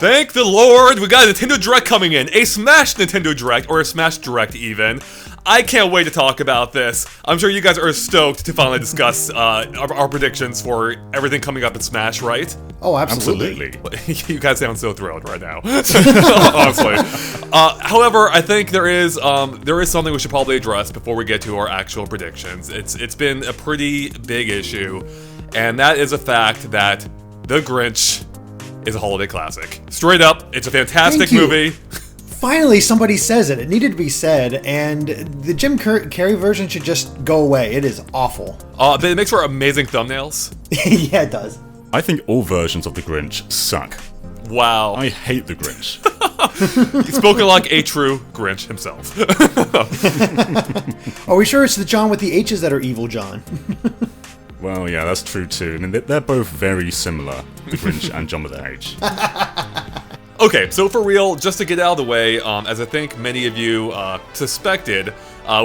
Thank the Lord, we got a Nintendo Direct coming in. A Smash Nintendo Direct, or a Smash Direct even. I can't wait to talk about this. I'm sure you guys are stoked to finally discuss our predictions for everything coming up in Smash, right? Oh, absolutely. You guys sound so thrilled right now, honestly. However, I think there is something we should probably address before we get to our actual predictions. It's been a pretty big issue, and that is the fact that The Grinch is a holiday classic. Straight up, it's a fantastic movie. Finally, somebody says it. It needed to be said, and the Jim Carrey version should just go away. It is awful. But it makes for amazing thumbnails. Yeah, it does. I think all versions of The Grinch suck. Wow. I hate The Grinch. He's spoken like a true Grinch himself. Are we sure it's the John with the H's that are evil John? Well, yeah, that's true too. I mean, they're both very similar, The Grinch and John with the H. Okay, so for real, just to get out of the way, as I think many of you suspected,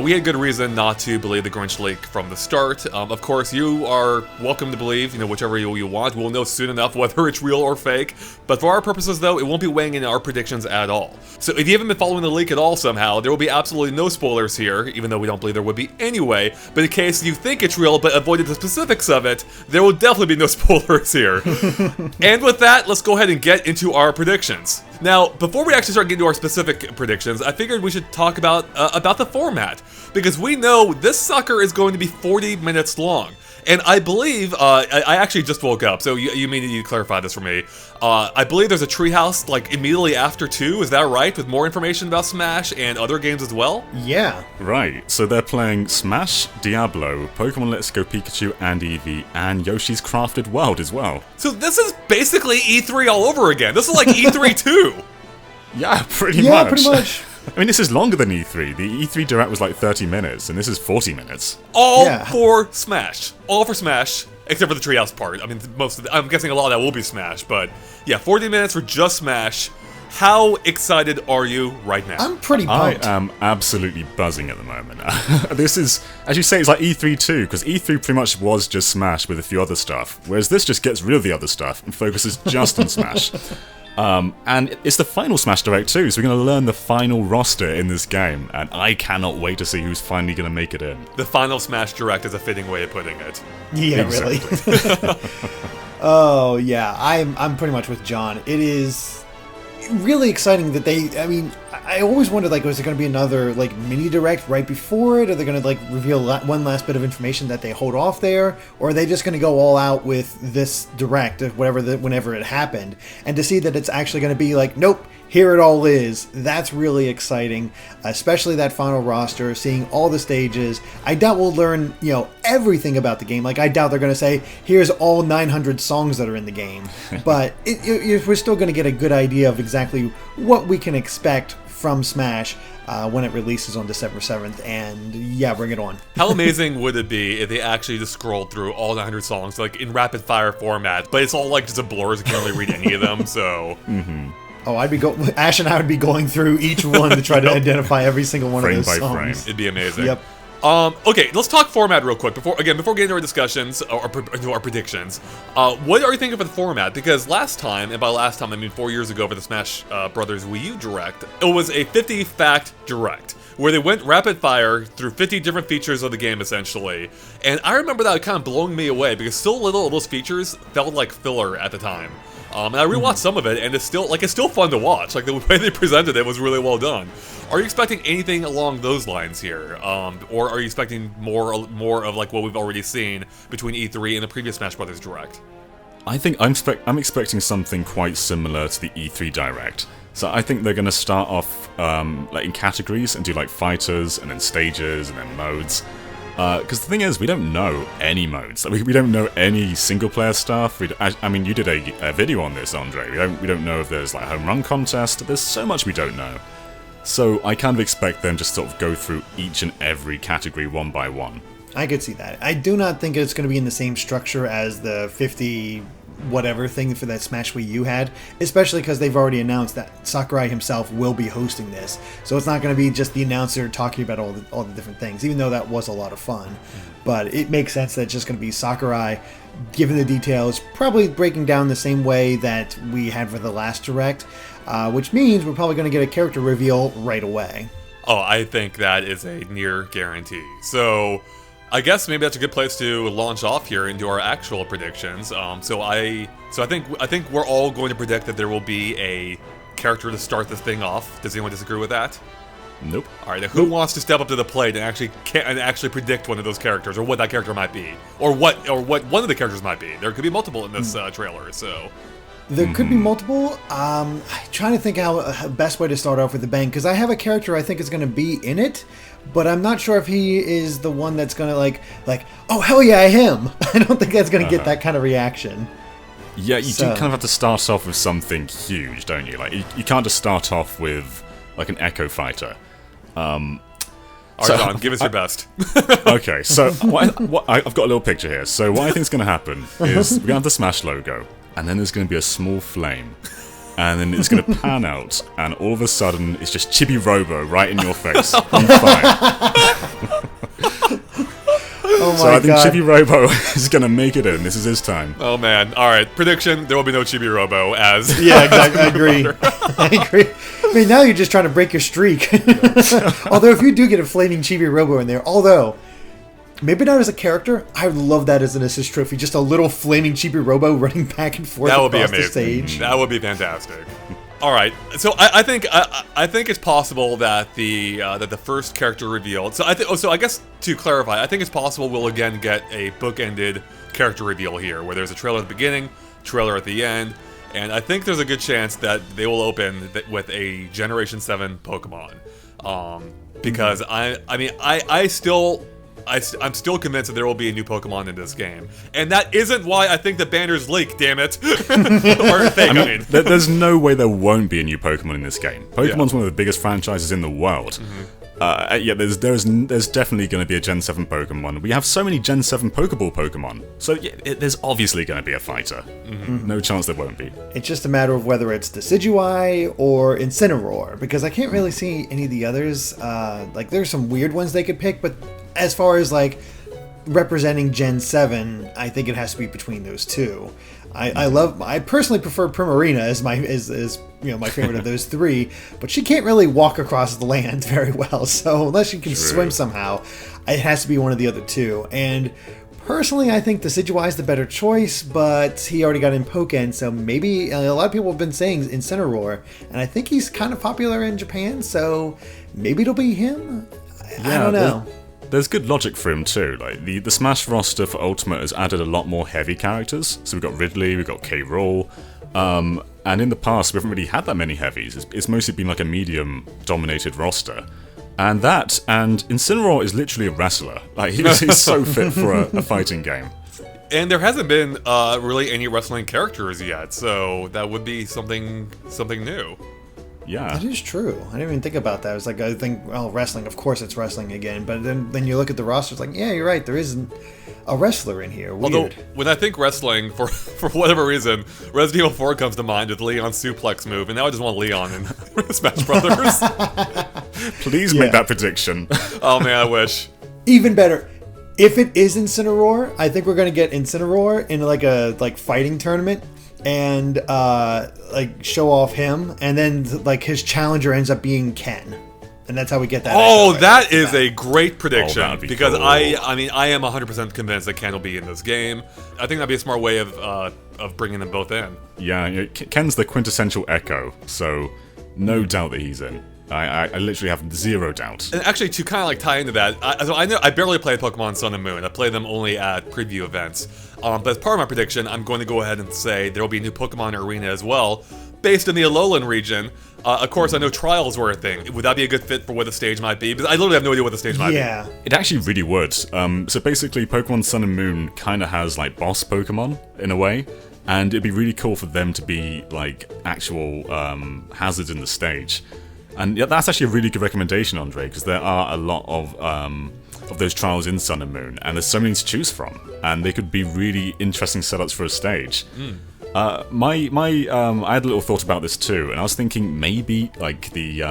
we had good reason not to believe the Grinch leak from the start. Of course, you are welcome to believe, whichever you want. We'll know soon enough whether it's real or fake. But for our purposes, though, it won't be weighing in our predictions at all. So if you haven't been following the leak at all somehow, there will be absolutely no spoilers here, even though we don't believe there would be anyway. But in case you think it's real but avoided the specifics of it, there will definitely be no spoilers here. And with that, let's go ahead and get into our predictions. Now, before we actually start getting to our specific predictions, I figured we should talk about the format, because we know this sucker is going to be 40 minutes long. And I believe, I actually just woke up, so you may need to clarify this for me. I believe there's a treehouse, like, immediately after 2, is that right? With more information about Smash and other games as well? Yeah. Right, so they're playing Smash, Diablo, Pokemon Let's Go Pikachu and Eevee, and Yoshi's Crafted World as well. So this is basically E3 all over again. This is like E3 2. Yeah, pretty much. Yeah, pretty much. I mean, this is longer than E3. The E3 Direct was like 30 minutes, and this is 40 minutes. All for Smash. All for Smash, except for the treehouse part. I mean, I'm guessing a lot of that will be Smash, but yeah, 40 minutes for just Smash. How excited are you right now? I'm pretty pumped. I am absolutely buzzing at the moment. This is, as you say, it's like E3 too, because E3 pretty much was just Smash with a few other stuff, whereas this just gets rid of the other stuff and focuses just on Smash. And it's the final Smash Direct too, so we're going to learn the final roster in this game, and I cannot wait to see who's finally going to make it in. The final Smash Direct is a fitting way of putting it. Yeah, exactly. Really. Oh, yeah, I'm pretty much with John. It is really exciting that I always wondered, like, was there going to be another, like, mini direct right before it? Are they going to, like, reveal one last bit of information that they hold off there? Or are they just going to go all out with this direct, whenever it happened? And to see that it's actually going to be like, nope, here it all is. That's really exciting, especially that final roster, seeing all the stages. I doubt we'll learn, everything about the game. Like, I doubt they're going to say, here's all 900 songs that are in the game. But we're still going to get a good idea of exactly what we can expect from Smash when it releases on December 7th, and yeah, bring it on. How amazing would it be if they actually just scrolled through all 900 songs, like, in rapid-fire format, but it's all, like, just a blur, so you can't really read any of them, so... Mm-hmm. Oh, Ash and I would be going through each one to try to identify every single one of those songs. Frame by frame. It'd be amazing. Yep. Okay, let's talk format real quick before getting into our discussions or into our predictions. What are you thinking of the format? Because last time, and by last time I mean 4 years ago for the Smash Brothers Wii U Direct, it was a 50-fact Direct, where they went rapid fire through 50 different features of the game, essentially. And I remember that kind of blowing me away, because so little of those features felt like filler at the time. And I rewatched some of it, and it's still fun to watch. Like, the way they presented it was really well done. Are you expecting anything along those lines here? Or are you expecting more of like what we've already seen between E3 and the previous Smash Brothers Direct? I think I'm expecting something quite similar to the E3 Direct. So I think they're going to start off like in categories and do like fighters and then stages and then modes. Because the thing is, we don't know any modes. Like, we don't know any single-player stuff. I mean, you did a video on this, Andre. We don't know if there's like a home run contest. There's so much we don't know. So I kind of expect them to sort of go through each and every category one by one. I could see that. I do not think it's going to be in the same structure as the 50 whatever thing for that Smash Wii U had, especially because they've already announced that Sakurai himself will be hosting this. So it's not going to be just the announcer talking about all the different things, even though that was a lot of fun. But it makes sense that it's just going to be Sakurai giving the details, probably breaking down the same way that we had for the last Direct, which means we're probably going to get a character reveal right away. Oh, I think that is a near guarantee. So I guess maybe that's a good place to launch off here into our actual predictions. So I think we're all going to predict that there will be a character to start this thing off. Does anyone disagree with that? Nope. All right, who wants to step up to the plate and actually predict one of those characters, or what that character might be, or what one of the characters might be? There could be multiple in this trailer, so. There could be multiple. I'm trying to think how best way to start off with the bang, because I have a character I think is going to be in it, but I'm not sure if he is the one that's going to like, oh hell yeah, him. I don't think that's going to get that kind of reaction. Yeah, you do kind of have to start off with something huge, don't you? Like you can't just start off with like an Echo Fighter. Alright, John, give us your best. Okay, so I've got a little picture here. So what I think is going to happen is we're going to have the Smash logo, and then there's going to be a small flame, and then it's going to pan out, and all of a sudden it's just Chibi Robo right in your face on fire. Oh my So I think God. Chibi Robo is going to make it in. This is his time. Oh man! All right, prediction: there will be no Chibi Robo as. Yeah, exactly. I agree. I agree. I mean, now you're just trying to break your streak. Although, if you do get a flaming Chibi Robo in there, although maybe not as a character, I would love that as an assist trophy. Just a little flaming Chibi Robo running back and forth That would be across the amazing. stage. That would be fantastic. All right, so I think it's possible that the first character revealed. So I guess to clarify, I think it's possible we'll again get a bookended character reveal here, where there's a trailer at the beginning, trailer at the end, and I think there's a good chance that they will open with a Generation 7 Pokemon, because I'm still convinced that there will be a new Pokemon in this game. And that isn't why I think the banner's leak, damn it. Or fake, I mean. There's no way there won't be a new Pokemon in this game. Pokemon's one of the biggest franchises in the world. Yeah, there's definitely going to be a Gen 7 Pokemon. We have so many Gen 7 Pokeball Pokemon. So yeah, there's obviously going to be a fighter. No chance there won't be. It's just a matter of whether it's Decidueye or Incineroar, because I can't really see any of the others. Like, there's some weird ones they could pick, but as far as like representing Gen 7, I think it has to be between those two. I personally prefer Primarina as my my favorite of those three, but she can't really walk across the land very well. So unless she can swim somehow, it has to be one of the other two. And personally, I think Decidueye is the better choice, but he already got in Pokken, so maybe a lot of people have been saying Incineroar, and I think he's kind of popular in Japan, so maybe it'll be him. I don't know. There's good logic for him too. Like the Smash roster for Ultimate has added a lot more heavy characters. So we've got Ridley, we've got K. Rool, and in the past we haven't really had that many heavies. It's mostly been like a medium-dominated roster. And Incineroar is literally a wrestler. Like he's so fit for a fighting game. And there hasn't been really any wrestling characters yet, so that would be something new. Yeah. That is true. I didn't even think about that. It's like, I think, well, wrestling, of course it's wrestling again. But then you look at the roster, it's like, yeah, you're right. There isn't a wrestler in here. Weird. Although, when I think wrestling, for whatever reason, Resident Evil 4 comes to mind with Leon's suplex move. And now I just want Leon in Smash Brothers. Please make that prediction. Oh, man, I wish. Even better. If it is Incineroar, I think we're going to get Incineroar in like a fighting tournament. And show off him, and then like his challenger ends up being Ken, and that's how we get that. Oh, that is a great prediction, be because cool. I am 100% convinced that Ken will be in this game. I think that'd be a smart way of bringing them both in. Yeah, Ken's the quintessential Echo, so no doubt that he's in. I literally have zero doubt. And actually, to kind of like tie into that, I barely played Pokemon Sun and Moon. I played them only at preview events. But as part of my prediction, I'm going to go ahead and say there will be a new Pokemon Arena as well, based in the Alolan region. Of course, I know Trials were a thing. Would that be a good fit for what the stage might be? Because I literally have no idea what the stage might be. It actually really would. So basically, Pokemon Sun and Moon kind of has like boss Pokemon in a way. And it'd be really cool for them to be like actual hazards in the stage. And yeah, that's actually a really good recommendation, Andre, because there are a lot of those trials in Sun and Moon, and there's so many to choose from, and they could be really interesting setups for a stage. I had a little thought about this too, and I was thinking maybe like the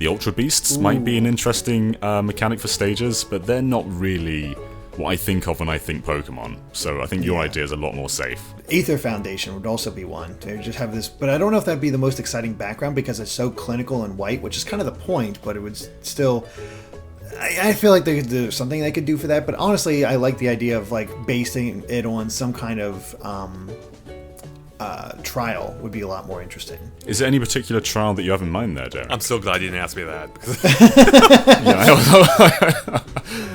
Ultra Beasts might be an interesting mechanic for stages, but they're not really what I think of when I think Pokemon. So I think your idea is a lot more safe. Aether Foundation would also be one. They would just have this, but I don't know if that'd be the most exciting background because it's so clinical and white, which is kind of the point, but it would still... I feel like there's something they could do for that, but honestly, I like the idea of like basing it on some kind of trial would be a lot more interesting. Is there any particular trial that you have in mind there, Derek? I'm so glad you didn't ask me that.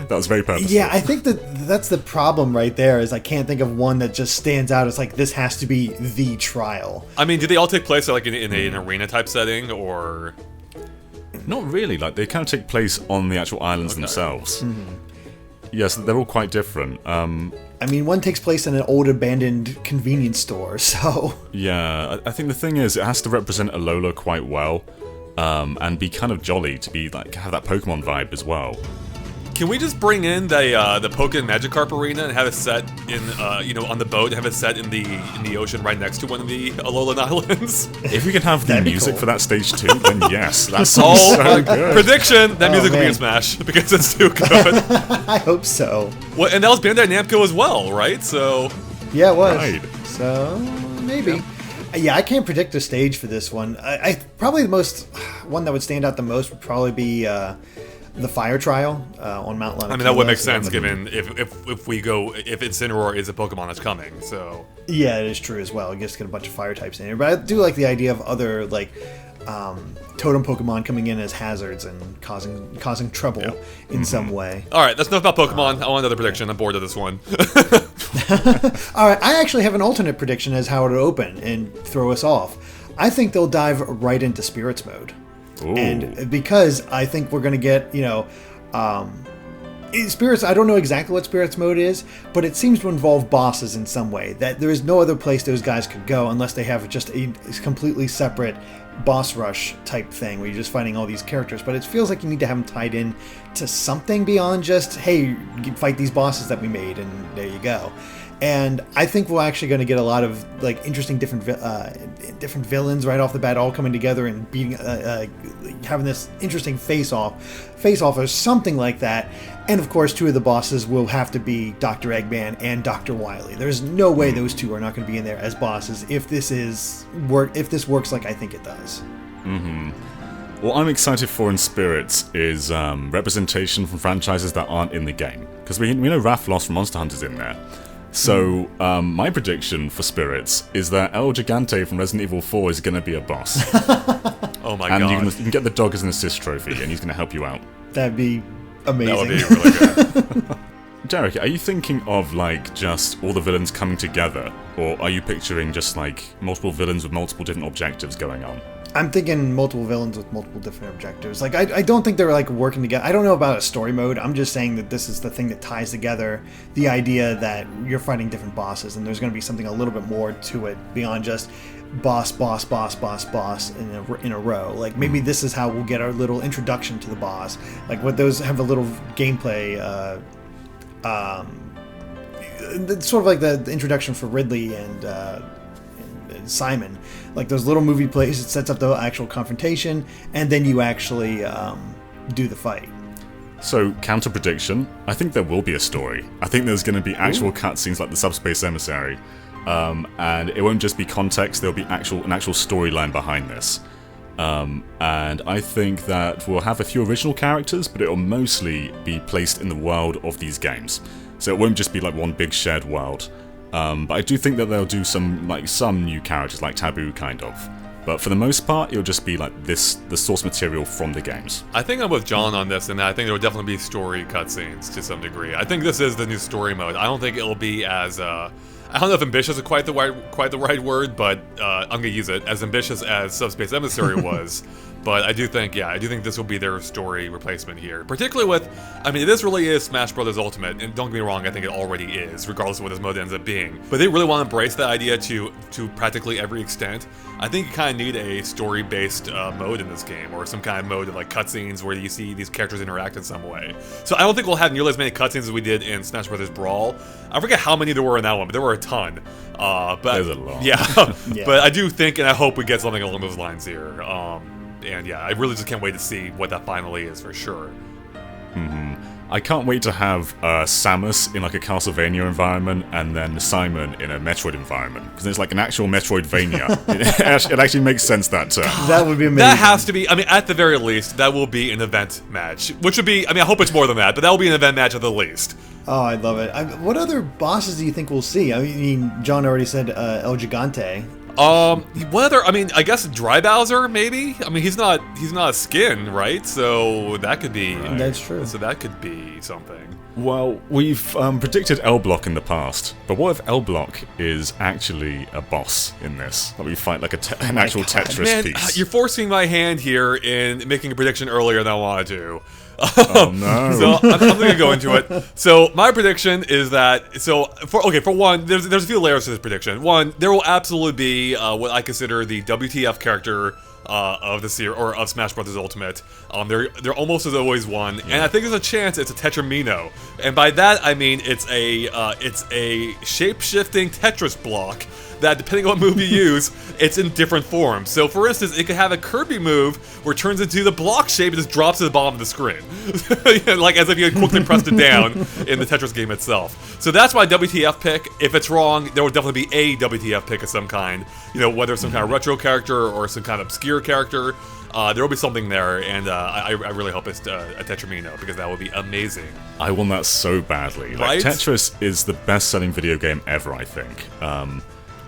That was very purposeful. Yeah, I think that's the problem right there, is I can't think of one that just stands out as like, this has to be the trial. I mean, do they all take place like in an arena type setting, or... Not really, like they kind of take place on the actual islands themselves. Mm-hmm. Yes, they're all quite different. I mean, one takes place in an old abandoned convenience store, so... Yeah, I think the thing is, it has to represent Alola quite well, and be kind of jolly to be like have that Pokemon vibe as well. Can we just bring in the Pokémon Magikarp arena and have it set in on the boat, have it set in the ocean right next to one of the Alolan islands? If we can have the music for that stage too, then yes, that sounds so good. Prediction: that music will be in Smash because it's too good. I hope so. Well, and that was Bandai Namco as well, right? So yeah, it was. Right. So maybe. Yeah, I can't predict a stage for this one. I probably the one that would stand out the most would probably be. The fire trial on Mount Lanakila. I mean, that would make sense given if Incineroar is a Pokemon that's coming, so... Yeah, it is true as well. You just get a bunch of fire types in here. But I do like the idea of other, like, totem Pokemon coming in as hazards and causing trouble in some way. Alright, that's enough about Pokemon. I want another prediction. I'm bored of this one. Alright, I actually have an alternate prediction as how it'll open and throw us off. I think they'll dive right into Spirits mode. Ooh. And because I think we're going to get, Spirits, I don't know exactly what Spirits mode is, but it seems to involve bosses in some way. That there is no other place those guys could go unless they have just a completely separate boss rush type thing where you're just fighting all these characters. But it feels like you need to have them tied in to something beyond just, hey, fight these bosses that we made, and there you go. And I think we're actually going to get a lot of like interesting different villains right off the bat, all coming together and beating, having this interesting face-off or something like that. And of course, two of the bosses will have to be Dr. Eggman and Dr. Wily. There's no way those two are not going to be in there as bosses if this works like I think it does. Mm-hmm. What I'm excited for in Spirits is representation from franchises that aren't in the game, because we know Rathlos from Monster Hunter's in there. So, my prediction for Spirits is that El Gigante from Resident Evil 4 is going to be a boss. Oh my god. And you can get the dog as an assist trophy, and he's going to help you out. That'd be amazing. That would be really good. Derek, are you thinking of, like, just all the villains coming together? Or are you picturing just, like, multiple villains with multiple different objectives going on? I'm thinking multiple villains with multiple different objectives. Like, I don't think they're, like, working together. I don't know about a story mode. I'm just saying that this is the thing that ties together the idea that you're fighting different bosses, and there's going to be something a little bit more to it beyond just boss in a row. Like, maybe this is how we'll get our little introduction to the boss. Like, what those have a little gameplay, it's sort of like the introduction for Ridley and Simon, like those little movie plays. It sets up the actual confrontation, and then you actually do the fight. So, counter prediction, I think there will be a story. I think there's going to be actual cutscenes like the Subspace Emissary, and it won't just be context. There'll be an actual storyline behind this, and I think that we'll have a few original characters, but it'll mostly be placed in the world of these games. So it won't just be like one big shared world. But I do think that they'll do some new characters, like Tabuu, kind of. But for the most part, it'll just be like the source material from the games. I think I'm with John on this, and I think there will definitely be story cutscenes to some degree. I think this is the new story mode. I don't think it'll be as I don't know if ambitious is quite the right word, but I'm gonna use it, as ambitious as Subspace Emissary was. But I do think this will be their story replacement here. Particularly with, I mean, this really is Smash Bros. Ultimate, and don't get me wrong, I think it already is, regardless of what this mode ends up being. But they really want to embrace that idea to practically every extent. I think you kind of need a story-based mode in this game, or some kind of mode of like cutscenes where you see these characters interact in some way. So I don't think we'll have nearly as many cutscenes as we did in Smash Bros. Brawl. I forget how many there were in that one, but there were a ton. But there's a lot. Yeah, Yeah. But I do think, and I hope we get something along those lines here. And yeah, I really just can't wait to see what that finally is for sure. I can't wait to have Samus in like a Castlevania environment and then Simon in a Metroid environment, because it's like an actual Metroidvania. It actually makes sense that term. That would be amazing. That has to be, I mean, at the very least, that will be an event match. Which would be, I mean, I hope it's more than that, but that will be an event match at the least. Oh, I love it. What other bosses do you think we'll see? I mean, John already said El Gigante. What other, I mean, I guess Dry Bowser, maybe? I mean, he's not a skin, right? So that could be... Right. That's true. So that could be something. Well, we've predicted L-Block in the past, but what if L-Block is actually a boss in this? That we fight like an actual God. Tetris Man, piece. you're forcing my hand here in making a prediction earlier than I wanted to. Oh no! So I'm going to go into it. So my prediction is that for one, there's a few layers to this prediction. One, there will absolutely be what I consider the WTF character of the series, or of Smash Bros. Ultimate. There almost is always one, and I think there's a chance it's a Tetramino. And by that I mean it's a shape-shifting Tetris block that, depending on what move you use, it's in different forms. So, for instance, it could have a Kirby move where it turns into the block shape and just drops to the bottom of the screen. Like as if you had quickly pressed it down in the Tetris game itself. So that's my WTF pick. If it's wrong, there will definitely be a WTF pick of some kind. You know, whether it's some kind of retro character or some kind of obscure character. There will be something there, and I really hope it's a Tetramino, because that would be amazing. I want that so badly. Right? Like, Tetris is the best-selling video game ever, I think.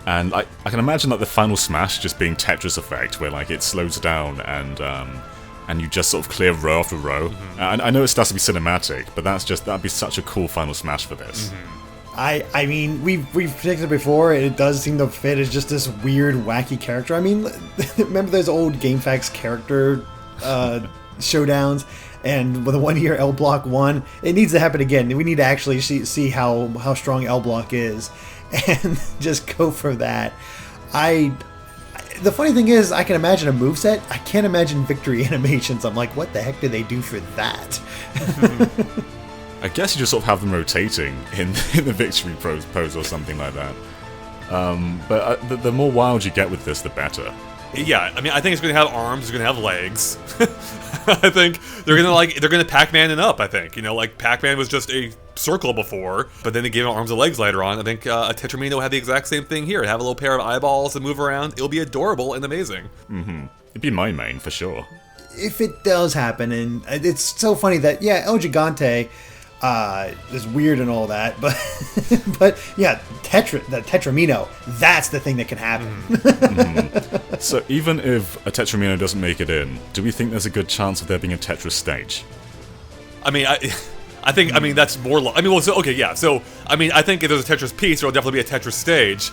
And I can imagine like the final Smash just being Tetris Effect, where like it slows down and you just sort of clear row after row. And I know it starts to be cinematic, but that'd be such a cool final Smash for this. I mean, we've predicted it before, and it does seem to fit as just this weird, wacky character. I mean, remember those old GameFAQs character showdowns? And with the 1 year L Block won, it needs to happen again. We need to actually see how strong L Block is, and just go for that. The funny thing is, I can imagine a moveset. I can't imagine victory animations. I'm like, what the heck did they do for that? I guess you just sort of have them rotating in the victory pose or something like that. But the more wild you get with this, the better. Yeah, I mean, I think it's going to have arms, it's going to have legs. I think they're going to Pac-Man it up, I think. You know, like Pac-Man was just a circle before, but then they gave him arms and legs later on. I think a Tetramino will have the exact same thing here. It'll have a little pair of eyeballs to move around. It'll be adorable and amazing. It'd be my main, for sure. If it does happen, and it's so funny that, yeah, El Gigante is weird and all that, but yeah, the Tetramino, that's the thing that can happen. So even if a Tetramino doesn't make it in, do we think there's a good chance of there being a Tetris stage? I mean, I think that's more. So I mean, I think if there's a Tetris piece, there'll definitely be a Tetris stage.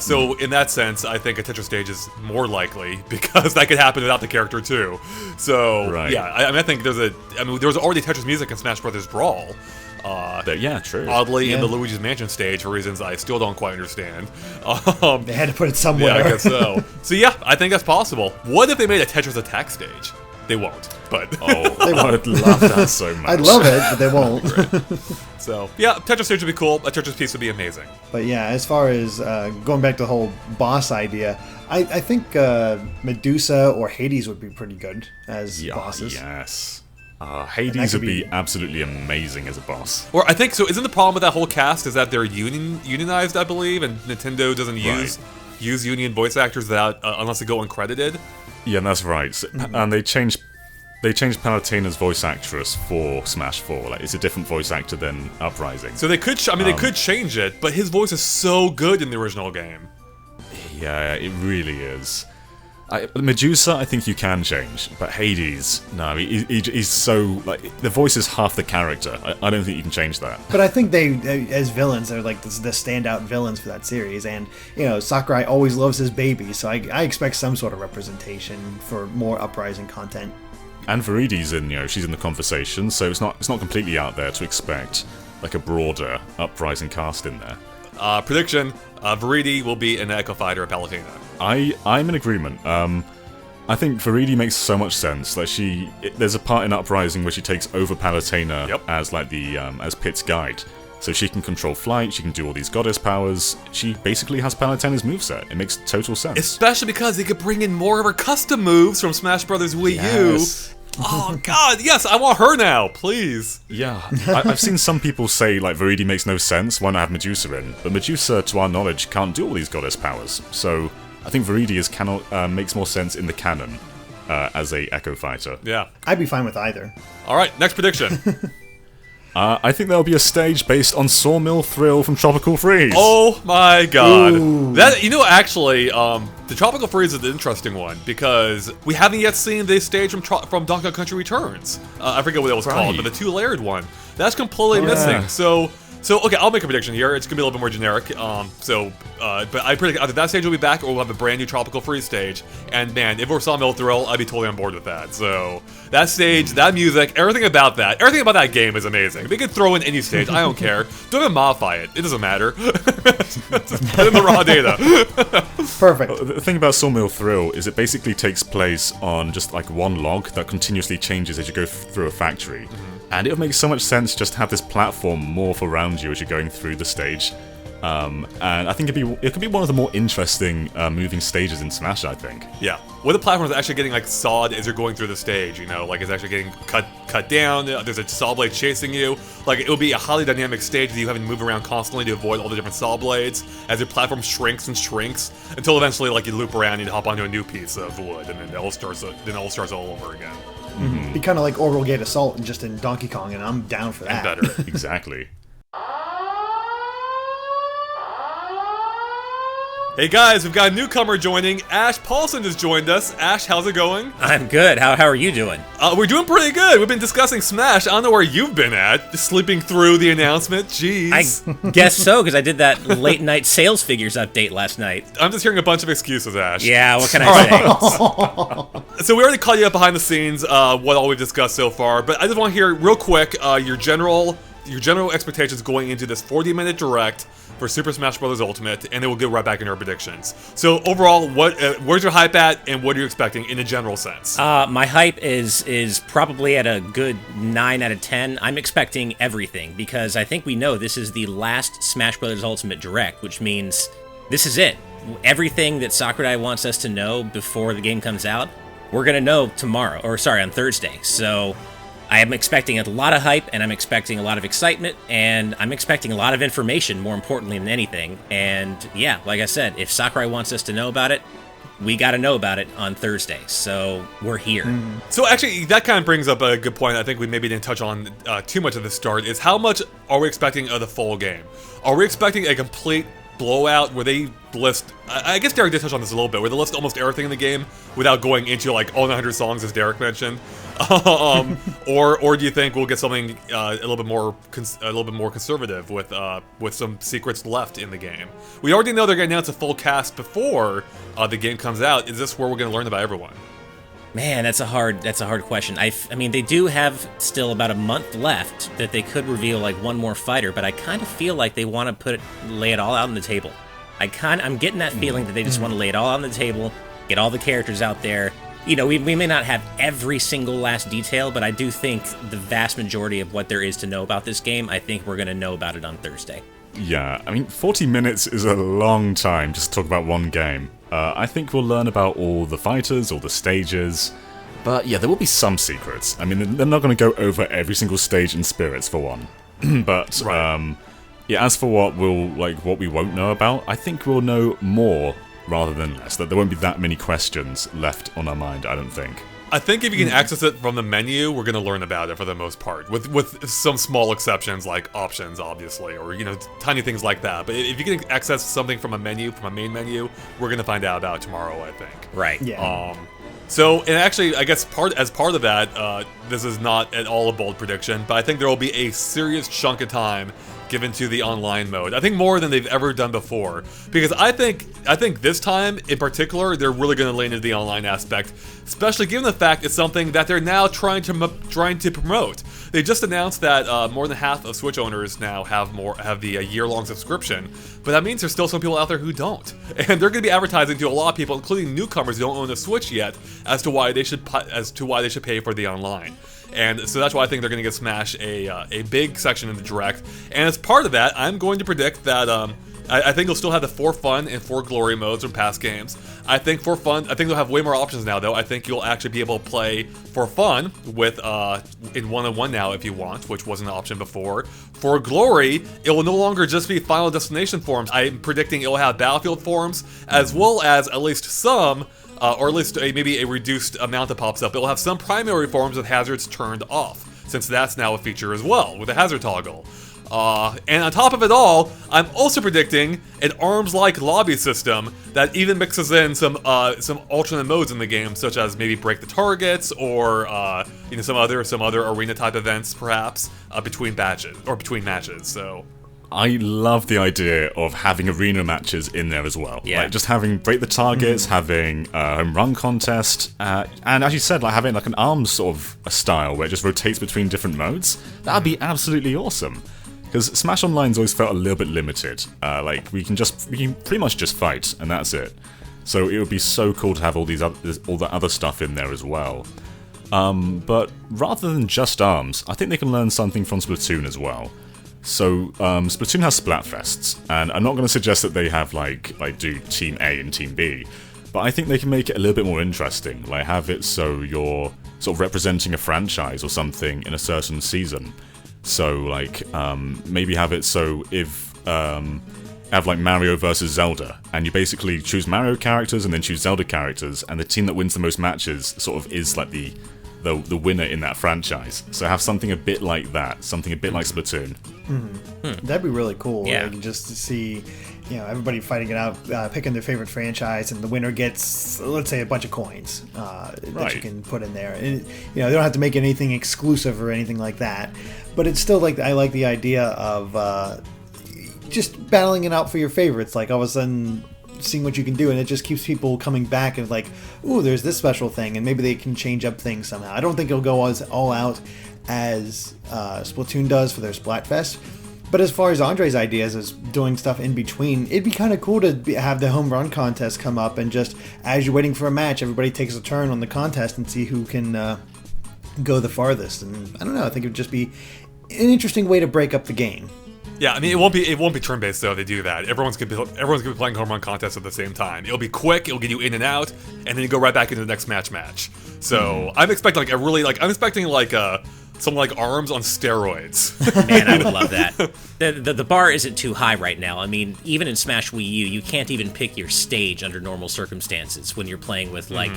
So in that sense, I think a Tetris stage is more likely, because that could happen without the character too. So Right. yeah, I think there was already Tetris music in Smash Bros. Brawl. Yeah, true. Oddly, in Yeah. the Luigi's Mansion stage, for reasons I still don't quite understand. They had to put it somewhere. Yeah, I guess so. So yeah, I think that's possible. What if they made a Tetris Attack stage? They won't, but I would love that so much. I'd love it, but they won't. so yeah, Tetris stage would be cool. A Tetris piece would be amazing. But yeah, as far as going back to the whole boss idea, I think Medusa or Hades would be pretty good as bosses. Yes. Hades would be absolutely amazing as a boss. Or I think so. Isn't the problem with that whole cast is that they're unionized, I believe, and Nintendo doesn't use union voice actors without unless they go uncredited. Yeah, that's right. And they changed Palutena's voice actress for Smash 4. Like, it's a different voice actor than Uprising. So they could, they could change it, but his voice is so good in the original game. Yeah, it really is. Medusa, I think you can change, but Hades, no, he's so, like, the voice is half the character. I don't think you can change that. But I think they, as villains, they're like the standout villains for that series, and, Sakurai always loves his baby, so I expect some sort of representation for more Uprising content. And Viridi's she's in the conversation, so it's not completely out there to expect, like, a broader Uprising cast in there. Prediction, Viridi will be an Echo Fighter at Palutena. I'm in agreement. I think Viridi makes so much sense. Like there's a part in Uprising where she takes over Palutena as like the as Pit's guide, so she can control flight. She can do all these goddess powers. She basically has Palutena's moveset. It makes total sense. Especially because they could bring in more of her custom moves from Smash Bros. Wii U. Oh god, yes, I want her now, please. Yeah, I've seen some people say like Viridi makes no sense. Why not have Medusa in? But Medusa, to our knowledge, can't do all these goddess powers. So I think Viridi makes more sense in the canon as a Echo Fighter. Yeah, I'd be fine with either. All right, next prediction. I think there'll be a stage based on Sawmill Thrill from Tropical Freeze. Oh my god. Ooh. That actually, the Tropical Freeze is an interesting one because we haven't yet seen this stage from Donkey Kong Country Returns. I forget what it was called, but the two-layered one. That's completely missing. So okay, I'll make a prediction here. It's gonna be a little bit more generic. But I predict either that stage will be back or we'll have a brand new Tropical Freeze stage. And man, if it were Sawmill Thrill, I'd be totally on board with that. So that stage, that music, everything about that game is amazing. They could throw in any stage, I don't care. Don't even modify it. It doesn't matter. Just put in the raw data. Perfect. The thing about Sawmill Thrill is it basically takes place on just like one log that continuously changes as you go through a factory. And it would make so much sense just to have this platform morph around you as you're going through the stage. And I think it could be one of the more interesting moving stages in Smash, I think. Yeah. Where the platform is actually getting like sawed as you're going through the stage, like it's actually getting cut down, there's a saw blade chasing you. Like it will be a highly dynamic stage that you having to move around constantly to avoid all the different saw blades as your platform shrinks and shrinks until eventually like you loop around and you hop onto a new piece of wood and then it all starts all over again. Mm-hmm. Be kind of like Orbital Gate Assault and just in Donkey Kong, and I'm down for that. And better. Exactly. Hey guys, we've got a newcomer joining. Ash Paulson has joined us. Ash, how's it going? I'm good. How are you doing? We're doing pretty good. We've been discussing Smash. I don't know where you've been at. Sleeping through the announcement. Jeez. I guess so, because I did that late night sales figures update last night. I'm just hearing a bunch of excuses, Ash. Yeah, what can I say? So we already caught you up behind the scenes, what all we've discussed so far, but I just want to hear real quick your general expectations going into this 40-minute direct for Super Smash Bros. Ultimate, and then we'll get right back into our predictions. So overall, where's your hype at, and what are you expecting in a general sense? My hype is probably at a good 9 out of 10. I'm expecting everything, because I think we know this is the last Smash Bros. Ultimate Direct, which means this is it. Everything that Sakurai wants us to know before the game comes out, we're gonna know on Thursday. So I am expecting a lot of hype, and I'm expecting a lot of excitement, and I'm expecting a lot of information, more importantly than anything. And yeah, like I said, if Sakurai wants us to know about it, we gotta know about it on Thursday, so we're here. So actually, that kind of brings up a good point I think we maybe didn't touch on too much at the start, is how much are we expecting of the full game? Are we expecting a complete blowout where they list, I guess Derek did touch on this a little bit, where they list almost everything in the game without going into like all 100 songs, as Derek mentioned, or do you think we'll get something a little bit more conservative with some secrets left in the game? We already know they're going to announce a full cast before the game comes out. Is this where we're going to learn about everyone? Man, that's a hard question. I mean, they do have still about a month left that they could reveal like one more fighter, but I kind of feel like they want to lay it all out on the table. I'm getting that feeling that they just want to lay it all on the table, get all the characters out there. We may not have every single last detail, but I do think the vast majority of what there is to know about this game, I think we're going to know about it on Thursday. Yeah, I mean, 40 minutes is a long time just to talk about one game. I think we'll learn about all the fighters, all the stages, but yeah, there will be some secrets. I mean, they're not going to go over every single stage in spirits, for one. But, right. Yeah, as for what we won't know about, I think we'll know more rather than less. That there won't be that many questions left on our mind, I don't think. I think if you can access it from the menu, we're going to learn about it for the most part, with some small exceptions like options, obviously, or tiny things like that. But if you can access something from a menu, from a main menu, we're going to find out about it tomorrow, I think. Right. Yeah. So, and actually, I guess as part of that, this is not at all a bold prediction, but I think there will be a serious chunk of time given to the online mode. I think more than they've ever done before, because I think this time in particular they're really going to lean into the online aspect, especially given the fact it's something that they're now trying to promote. They just announced that more than half of Switch owners now have the year-long subscription, but that means there's still some people out there who don't, and they're going to be advertising to a lot of people, including newcomers who don't own a Switch yet, as to why they should pay for the online. And so that's why I think they're going to give Smash a big section in the Direct. And as part of that, I'm going to predict that I think they'll still have the For Fun and For Glory modes from past games. I think For Fun, I think they'll have way more options now, though. I think you'll actually be able to play For Fun with in one-on-one now if you want, which wasn't an option before. For Glory, it will no longer just be Final Destination forms. I'm predicting it will have Battlefield forms, as well as at least some or at least maybe a reduced amount that pops up. It will have some primary forms with hazards turned off, since that's now a feature as well, with a hazard toggle. And on top of it all, I'm also predicting an arms-like lobby system that even mixes in some alternate modes in the game, such as maybe break the targets or some other arena-type events, perhaps between matches. So. I love the idea of having arena matches in there as well. Yeah. Like just having break the targets, having a home run contest, and as you said, like having like an arms sort of a style where it just rotates between different modes. That'd be absolutely awesome. Because Smash Online's always felt a little bit limited. Like we can pretty much just fight, and that's it. So it would be so cool to have all the other stuff in there as well. But rather than just arms, I think they can learn something from Splatoon as well. So, Splatoon has Splatfests, and I'm not going to suggest that they have, like do Team A and Team B, but I think they can make it a little bit more interesting, like have it so you're sort of representing a franchise or something in a certain season. So, like, maybe have it so if, have like Mario versus Zelda, and you basically choose Mario characters and then choose Zelda characters, and the team that wins the most matches sort of is like the winner in that franchise. So have something a bit like that, something a bit like Splatoon. That'd be really cool. Yeah. Like, just to see, everybody fighting it out, picking their favorite franchise, and the winner gets, let's say, a bunch of coins that you can put in there. And, they don't have to make anything exclusive or anything like that. But it's still I like the idea of just battling it out for your favorites. Like all of a sudden, seeing what you can do, and it just keeps people coming back and like, ooh, there's this special thing, and maybe they can change up things somehow. I don't think it'll go as all out as Splatoon does for their Splatfest, but as far as Andre's ideas as doing stuff in between, it'd be kind of cool to have the home run contest come up, and just as you're waiting for a match, everybody takes a turn on the contest and see who can go the farthest. And I don't know, I think it would just be an interesting way to break up the game. Yeah, I mean, it won't be turn-based though. They do that. Everyone's gonna be playing home run contests at the same time. It'll be quick. It'll get you in and out, and then you go right back into the next match. So I'm expecting some like ARMS on steroids. Man, I would love that. The bar isn't too high right now. I mean, even in Smash Wii U, you can't even pick your stage under normal circumstances when you're playing with, like,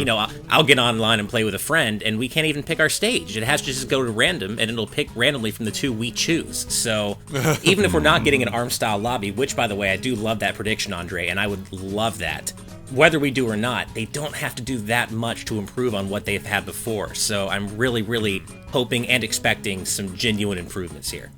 I'll get online and play with a friend, and we can't even pick our stage. It has to just go to random, and it'll pick randomly from the two we choose. So even if we're not getting an ARM-style lobby, which, by the way, I do love that prediction, Andre, and I would love that. Whether we do or not, they don't have to do that much to improve on what they've had before. So I'm really, really hoping and expecting some genuine improvements here.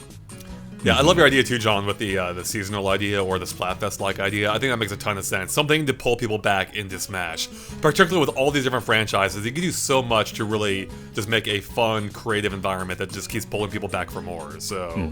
Yeah, I love your idea too, John, with the seasonal idea or the Splatfest-like idea. I think that makes a ton of sense. Something to pull people back into Smash. Particularly with all these different franchises, you can do so much to really just make a fun, creative environment that just keeps pulling people back for more. So,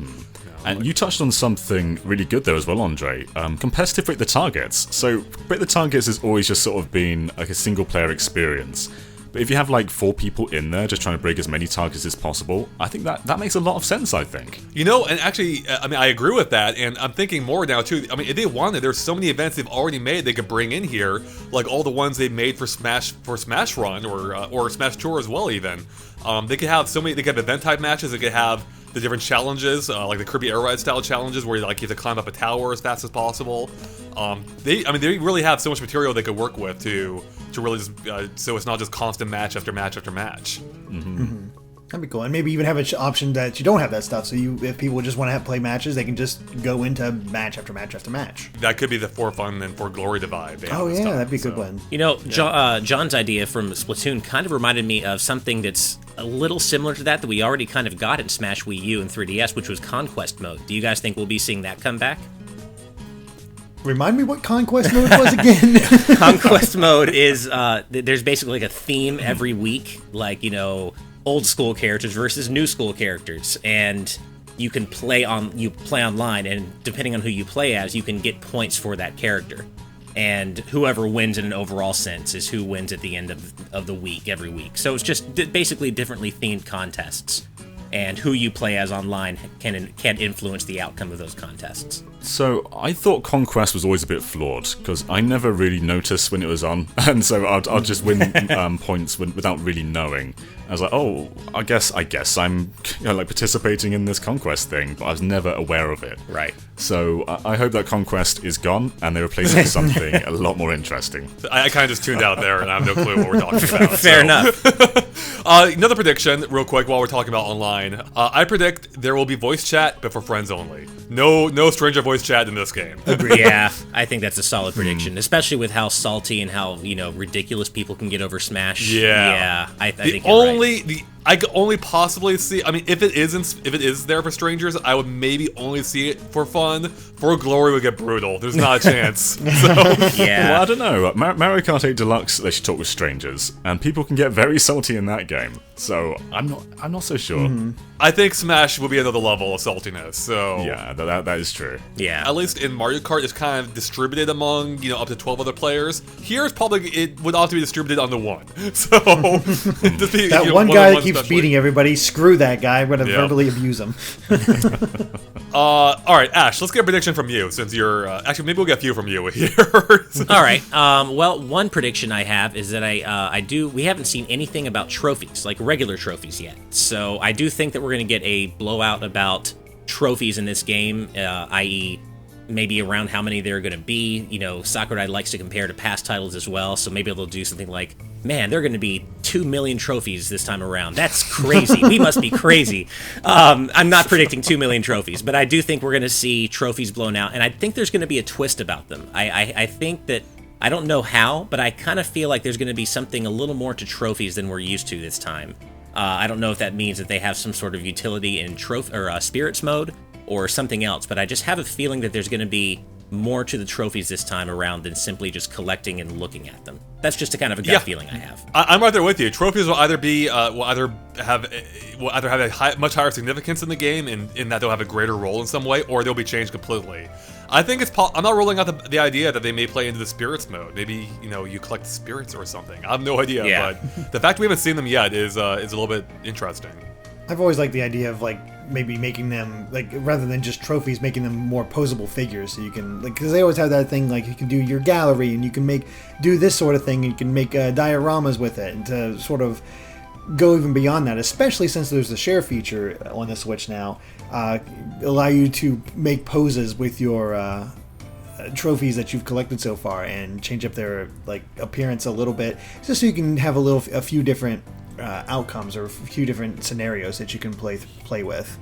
And you touched on something really good there as well, Andre. Competitive break the targets. So break the targets has always just sort of been like a single-player experience. But if you have like 4 people in there just trying to break as many targets as possible, I think that makes a lot of sense, I think. And actually, I mean, I agree with that, and I'm thinking more now too. I mean, if they wanted, there's so many events they've already made they could bring in here, like all the ones they made for Smash Run or Smash Tour as well. Even they could have so many. They could have event type matches. They could have the different challenges, like the Kirby Air Ride style challenges, where you have to climb up a tower as fast as possible. They really have so much material they could work with to really just so it's not just constant match after match after match. That'd be cool, and maybe even have an option that you don't have that stuff. So if people just want to play matches, they can just go into match after match after match. That could be the for fun and for glory divide. That'd be a good one. John's idea from Splatoon kind of reminded me of something that's a little similar to that we already kind of got in Smash Wii U and 3DS, which was Conquest mode. Do you guys think we'll be seeing that come back? Remind me what Conquest mode was again. Conquest mode is there's basically like a theme every week, like old school characters versus new school characters, and you play online, and depending on who you play as, you can get points for that character, and whoever wins in an overall sense is who wins at the end of the week every week. So it's just basically differently themed contests, and who you play as online can influence the outcome of those contests. So I thought Conquest was always a bit flawed, because I never really noticed when it was on, and so I'd just win points without really knowing. I was like, oh, I guess I'm participating in this Conquest thing, but I was never aware of it. Right. So I hope that Conquest is gone, and they replace it with something a lot more interesting. I kind of just tuned out there, and I have no clue what we're talking about. Fair enough. Another prediction, real quick, while we're talking about online. I predict there will be voice chat, but for friends only. No stranger voice chat in this game. Yeah, I think that's a solid prediction, especially with how salty and how ridiculous people can get over Smash. Yeah, I think you're right. I could only possibly see. I mean, if it is there for strangers, I would maybe only see it for fun. For glory, would get brutal. There's not a chance. So. Yeah. Well, I don't know. Mario Kart 8 Deluxe, they should talk with strangers, and people can get very salty in that game. So I'm not so sure. Mm-hmm. I think Smash will be another level of saltiness. So yeah, that is true. Yeah. At least in Mario Kart, it's kind of distributed among up to 12 other players. Here, it would ought to be distributed onto one. So just be, that one guy that keeps beating everybody. Screw that guy. I'm gonna verbally abuse him. All right, Ash. Let's get a prediction from you, since you're actually maybe we'll get a few from you here. All right. Well, one prediction I have is that we haven't seen anything about trophies, like regular trophies yet. So I do think that we're going to get a blowout about trophies in this game, i.e. maybe around how many there are going to be. Sakurai likes to compare to past titles as well, so maybe they'll do something like, man, there are going to be 2 million trophies this time around. That's crazy. We must be crazy. I'm not predicting 2 million trophies, but I do think we're going to see trophies blown out, and I think there's going to be a twist about them. I think that, I don't know how, but I kind of feel like there's going to be something a little more to trophies than we're used to this time. I don't know if that means that they have some sort of utility in spirits mode or something else, but I just have a feeling that there's going to be more to the trophies this time around than simply just collecting and looking at them. That's just a kind of a gut feeling I have. I'm right there with you. Trophies will either have a much higher significance in the game, in that they'll have a greater role in some way, or they'll be changed completely. I think I'm not ruling out the idea that they may play into the spirits mode. Maybe you collect spirits or something. I have no idea, but the fact we haven't seen them yet is a little bit interesting. I've always liked the idea of maybe making them rather than just trophies, making them more posable figures, so you can because they always have that thing you can do your gallery and you can do this sort of thing, and you can make dioramas with it, and to sort of go even beyond that, especially since there's the share feature on the Switch now, allow you to make poses with your trophies that you've collected so far and change up their appearance a little bit, just so you can have a few different outcomes or a few different scenarios that you can play with.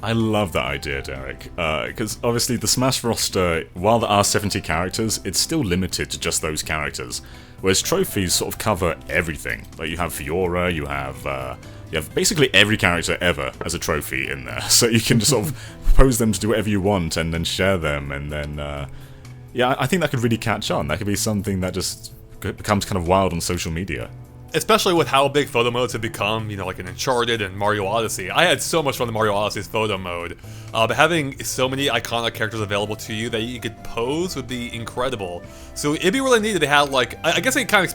I love that idea, Derek, because obviously the Smash roster, while there are 70 characters, it's still limited to just those characters, whereas trophies sort of cover everything. You have Fiora, you have basically every character ever as a trophy in there, so you can just sort of propose them to do whatever you want and then share them, and then I think that could really catch on. That could be something that just becomes kind of wild on social media. Especially with how big photo modes have become, like in Uncharted and Mario Odyssey. I had so much fun in Mario Odyssey's photo mode, but having so many iconic characters available to you that you could pose would be incredible. So it'd be really neat if they had I guess they kind of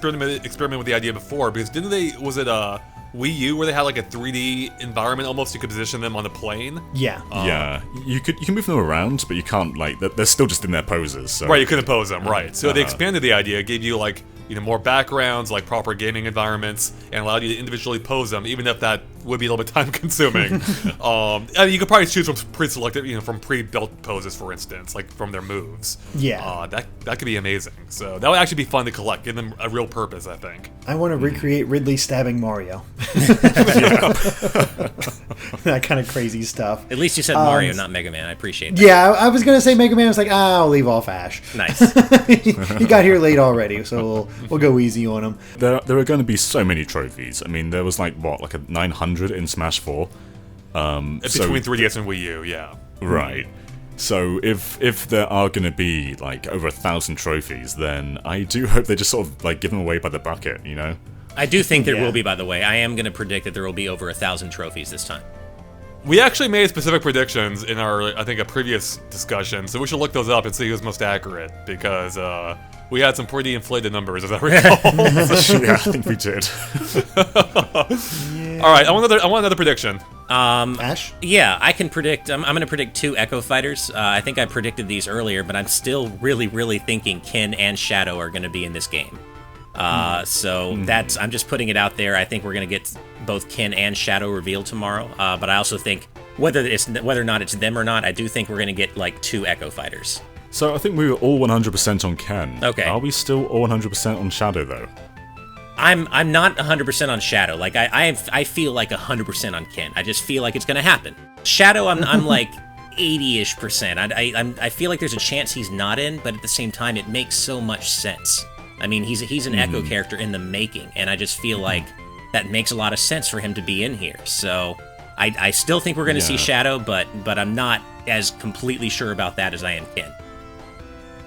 experimented with the idea before, because was it Wii U where they had a 3D environment almost, you could position them on a plane? Yeah. Yeah. You can move them around, but you can't they're still just in their poses. So. Right, you couldn't pose them, right. So they expanded the idea, gave you more backgrounds, like proper gaming environments, and allowed you to individually pose them, even if that would be a little bit time consuming. I mean, you could probably choose from pre-selected, from pre-built poses, for instance, like from their moves. Yeah. That could be amazing. So that would actually be fun to collect, give them a real purpose, I think. I want to recreate Ridley stabbing Mario. That kind of crazy stuff. At least you said Mario, not Mega Man. I appreciate that. Yeah, I was going to say Mega Man. I was like, I'll leave off Ash. Nice. He got here late already, so we'll go easy on him. There are going to be so many trophies. I mean, there was like a 900 in Smash 4. Between 3DS and Wii U, yeah. Right. So if there are going to be like over 1,000 trophies, then I do hope they just sort of like give them away by the bucket, I do think there will be, by the way. I am going to predict that there will be over 1,000 trophies this time. We actually made specific predictions in our, I think, a previous discussion, so we should look those up and see who's most accurate, because we had some pretty inflated numbers, as I recall. Yeah, I think we did. Yeah. All right, I want another prediction. Ash? Yeah, I can predict. I'm going to predict 2 Echo Fighters. I think I predicted these earlier, but I'm still really, really thinking Ken and Shadow are going to be in this game. So I'm just putting it out there. I think we're going to get both Ken and Shadow revealed tomorrow. But I also think whether or not it's them or not, I do think we're going to get like 2 Echo Fighters. So I think we were all 100% on Ken. Okay. Are we still all 100% on Shadow though? I'm not 100% on Shadow. Like I feel like 100% on Ken. I just feel like it's going to happen. Shadow, I'm like 80-ish%. I feel like there's a chance he's not in, but at the same time, it makes so much sense. I mean, he's an Echo character in the making, and I just feel like that makes a lot of sense for him to be in here. So I still think we're going to see Shadow, but I'm not as completely sure about that as I am Ken.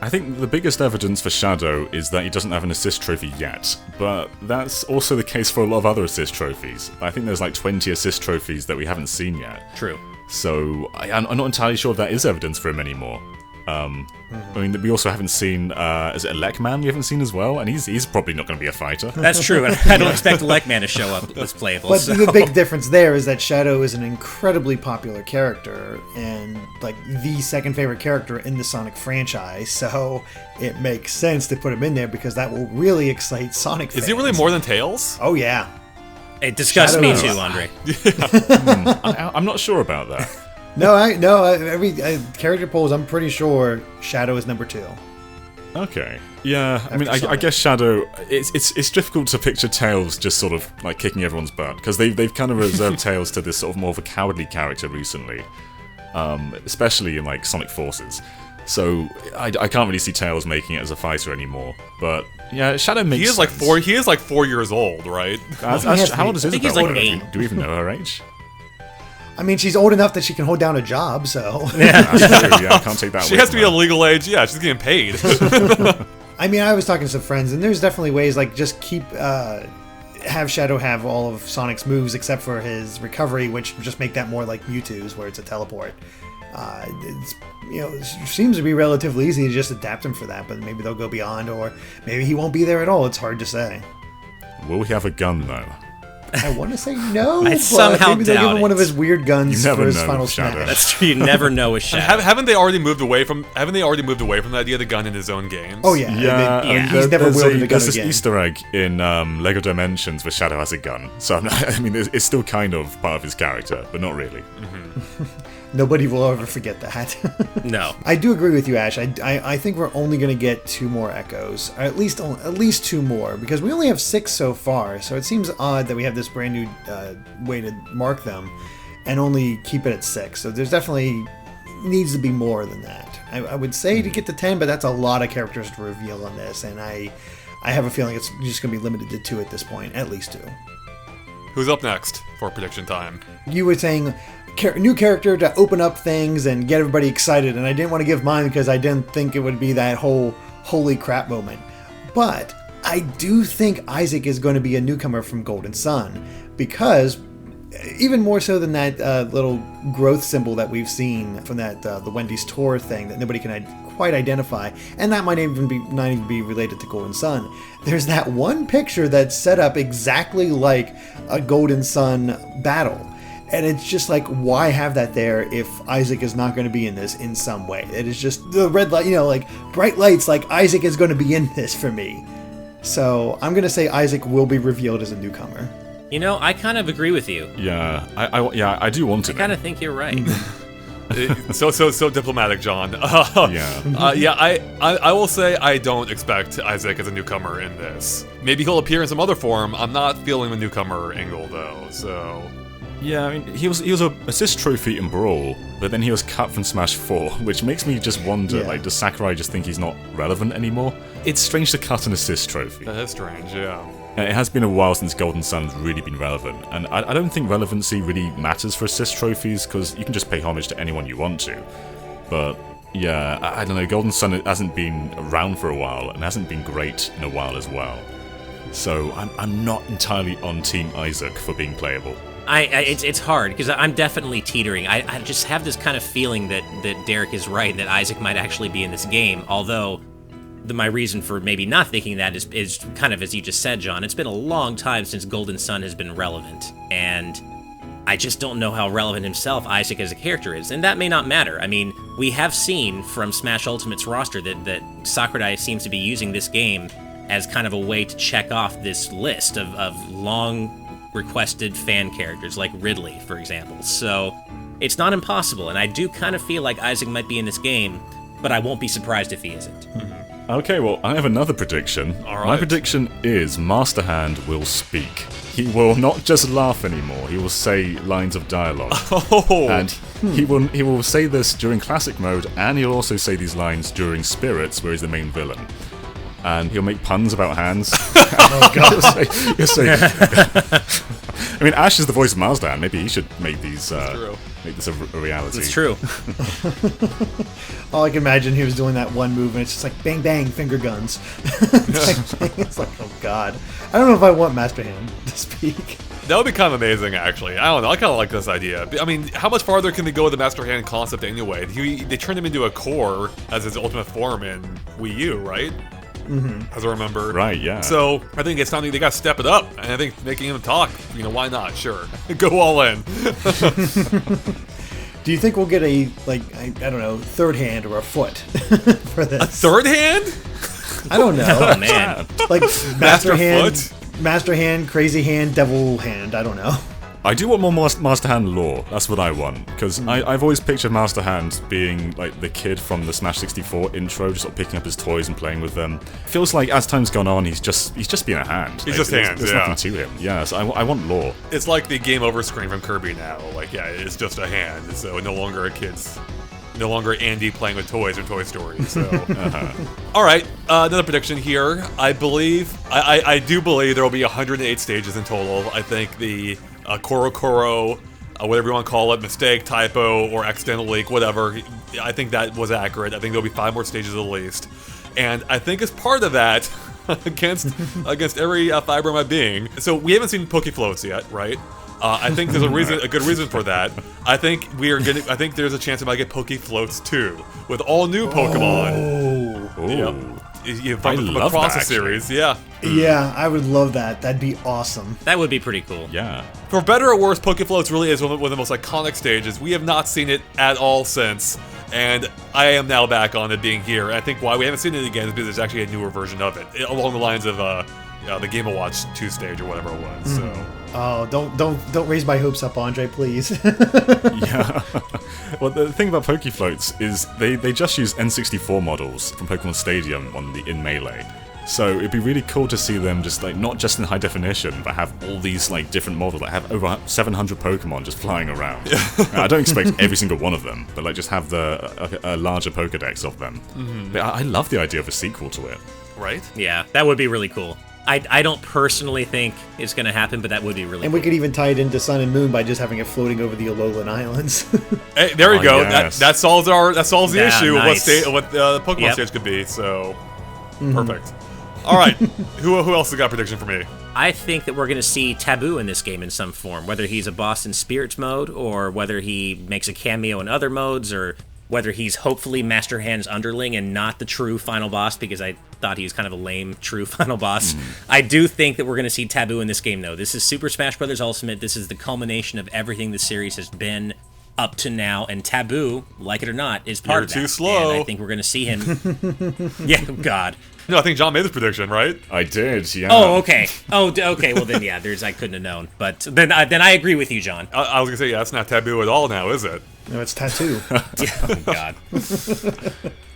I think the biggest evidence for Shadow is that he doesn't have an assist trophy yet, but that's also the case for a lot of other assist trophies. I think there's like 20 assist trophies that we haven't seen yet. True. So I'm not entirely sure if that is evidence for him anymore. I mean, we also haven't seen, is it Lekman we haven't seen as well? And he's probably not going to be a fighter. That's true, and I don't expect Lekman to show up as playable. But so. the big difference there is that Shadow is an incredibly popular character, and like the second favorite character in the Sonic franchise, so it makes sense to put him in there because that will really excite Sonic fans. Is he really more than Tails? Oh yeah. It disgusts me too, Andre. I'm not sure about that. Every character polls, I'm pretty sure Shadow is number 2. Okay. Yeah, I mean, After I guess Shadow. It's difficult to picture Tails just sort of like kicking everyone's butt because they've kind of reserved Tails to this sort of more of a cowardly character recently, especially in like Sonic Forces. So I can't really see Tails making it as a fighter anymore. But yeah, Shadow makes. He is sense. like 4 years old, right? How old is I think he's Isabel? like 8. Do we even know her age? I mean, she's old enough that she can hold down a job, so... That's true, yeah, I can't take that She away has to from be a her. legal age. Yeah, she's getting paid. I mean, I was talking to some friends, and there's definitely ways, like, just have Shadow have all of Sonic's moves except for his recovery, which just make that more like Mewtwo's, where it's a teleport. It seems to be relatively easy to just adapt him for that, but maybe they'll go beyond, or maybe he won't be there at all. It's hard to say. Will he have a gun, though? I want to say no, I but somehow maybe they'll give doubt him one of it. his weird guns You never for his know, final Shadow. smash. That's true. You never know with Shadow. Haven't they already moved away from? Haven't they already moved away from the idea of the gun in his own games? Oh yeah, Yeah, I mean, and he's never wielded a gun there's this again. Easter egg in Lego Dimensions where Shadow has a gun. So I mean, it's still kind of part of his character, but not really. Nobody will ever forget that. No. I do agree with you, Ash. I think we're only going to get 2 more Echoes, or at least 2 more, because we only have 6 so far. So it seems odd that we have this brand new way to mark them, and only keep it at 6. So there's definitely needs to be more than that. I would say to get to 10, but that's a lot of characters to reveal on this, and I have a feeling it's just going to be limited to 2 at this point, at least 2. Who's up next for prediction time? You were saying new character to open up things and get everybody excited, and I didn't want to give mine because I didn't think it would be that whole holy crap moment. But I do think Isaac is going to be a newcomer from Golden Sun, because even more so than that little growth symbol that we've seen from that the Wendy's tour thing that nobody can quite identify, and that might not even be related to Golden Sun. There's that one picture that's set up exactly like a Golden Sun battle. And it's just like, why have that there if Isaac is not going to be in this in some way? It is just the red light, like bright lights, like Isaac is going to be in this for me. So I'm going to say Isaac will be revealed as a newcomer. You know, I kind of agree with you. Yeah, I do want to. I kind of think you're right. So diplomatic, John. Yeah. I will say I don't expect Isaac as a newcomer in this. Maybe he'll appear in some other form. I'm not feeling the newcomer angle though. So Yeah, I mean, he was a assist trophy in Brawl, but then he was cut from Smash 4, which makes me just wonder, Yeah. like, does Sakurai just think he's not relevant anymore? It's strange to cut an assist trophy. that is strange. Yeah. It has been a while since Golden Sun's really been relevant, and I don't think relevancy really matters for assist trophies, because you can just pay homage to anyone you want to. But, yeah, I don't know, Golden Sun hasn't been around for a while, and hasn't been great in a while as well. So, I'm not entirely on Team Isaac for being playable. It's hard, because I'm definitely teetering. I just have this kind of feeling that Derek is right, that Isaac might actually be in this game, although my reason for maybe not thinking that is kind of as you just said, John. It's been a long time since Golden Sun has been relevant, and I just don't know how relevant himself Isaac as a character is, and that may not matter. I mean, we have seen from Smash Ultimate's roster that Sakurai seems to be using this game as kind of a way to check off this list of long requested fan characters, like Ridley, for example. So it's not impossible, and I do kind of feel like Isaac might be in this game, but I won't be surprised if he isn't. Okay, well, I have another prediction. All right. My prediction is Master Hand will speak. He will not just laugh anymore, he will say lines of dialogue. Oh. And he will say this during Classic Mode, and he'll also say these lines during Spirits, where he's the main villain. And he'll make puns about hands. Oh, God. he'll say, I mean, Ash is the voice of Master Hand. Maybe he should make these make this a reality. It's true. All I can imagine, he was doing that one move, and it's just like bang bang finger guns. It's like, oh god, I don't know if I want Master Hand to speak. That would be kind of amazing, actually. I don't know. I kind of like this idea. I mean, how much farther can they go with the Master Hand concept anyway? They turned him into a core as his ultimate form in Wii U, right? As I remember. Right, yeah. So I think it's time they got to step it up, and I think making him talk, why not? Sure, go all in. Do you think we'll get a, I don't know, third hand or a foot for this? A third hand? I don't know. Oh, man. Like Master Hand, Foot? Master Hand, Crazy Hand, Devil Hand. I don't know. I do want more Master Hand lore. That's what I want, because I've always pictured Master Hand being like the kid from the Smash 64 intro, just sort of picking up his toys and playing with them. Feels like as time's gone on, he's just being a hand. He's just hands, There's yeah. nothing to him. Yeah, so I want lore. It's like the game over screen from Kirby now. It's just a hand, so no longer no longer Andy playing with toys or Toy Story. So, all right, another prediction here. I do believe there will be 108 stages in total. I think the Koro, whatever you want to call it, mistake, typo, or accidental leak, whatever. I think that was accurate. I think there'll be 5 more stages at least, and I think as part of that, against every fiber of my being. So we haven't seen Pokefloats yet, right? I think there's a good reason for that. I think I think there's a chance we might get Pokefloats too, with all new Pokemon. Oh. From across the series, yeah. Yeah, I would love that. That'd be awesome. That would be pretty cool. Yeah. For better or worse, Pokefloats really is one of the most iconic stages. We have not seen it at all since, and I am now back on it being here. I think why we haven't seen it again is because there's actually a newer version of it, along the lines of the Game & Watch 2 stage or whatever it was. So. Oh, don't raise my hopes up, Andre, please. Yeah. Well, the thing about Pokefloats is they just use N64 models from Pokemon Stadium in Melee. So it'd be really cool to see them just not just in high definition, but have all these different models that have over 700 Pokemon just flying around. I don't expect every single one of them, but just have a larger Pokedex of them. But I love the idea of a sequel to it. Right? Yeah, that would be really cool. I don't personally think it's going to happen, but that would be really And cool. we could even tie it into Sun and Moon by just having it floating over the Alolan Islands. Hey, there we go. Yes. That solves the Yeah, issue nice. of what the Pokemon Yep. stage could be. So perfect. All right, who else has got a prediction for me? I think that we're going to see Tabuu in this game in some form, whether he's a boss in Spirits mode, or whether he makes a cameo in other modes, or whether he's hopefully Master Hand's underling and not the true final boss, because I thought he was kind of a lame true final boss. I do think that we're going to see Tabuu in this game, though. This is Super Smash Bros. Ultimate. This is the culmination of everything the series has been up to now, and Tabuu, like it or not, is part You're of that. too slow. And I think we're going to see him. Yeah, God. No, I think John made this prediction, right? I did, yeah. Oh, okay. Okay. Well, then, yeah, I couldn't have known. But then I agree with you, John. I was gonna say, yeah, it's not taboo at all now, is it? No, it's tattoo. Oh, God.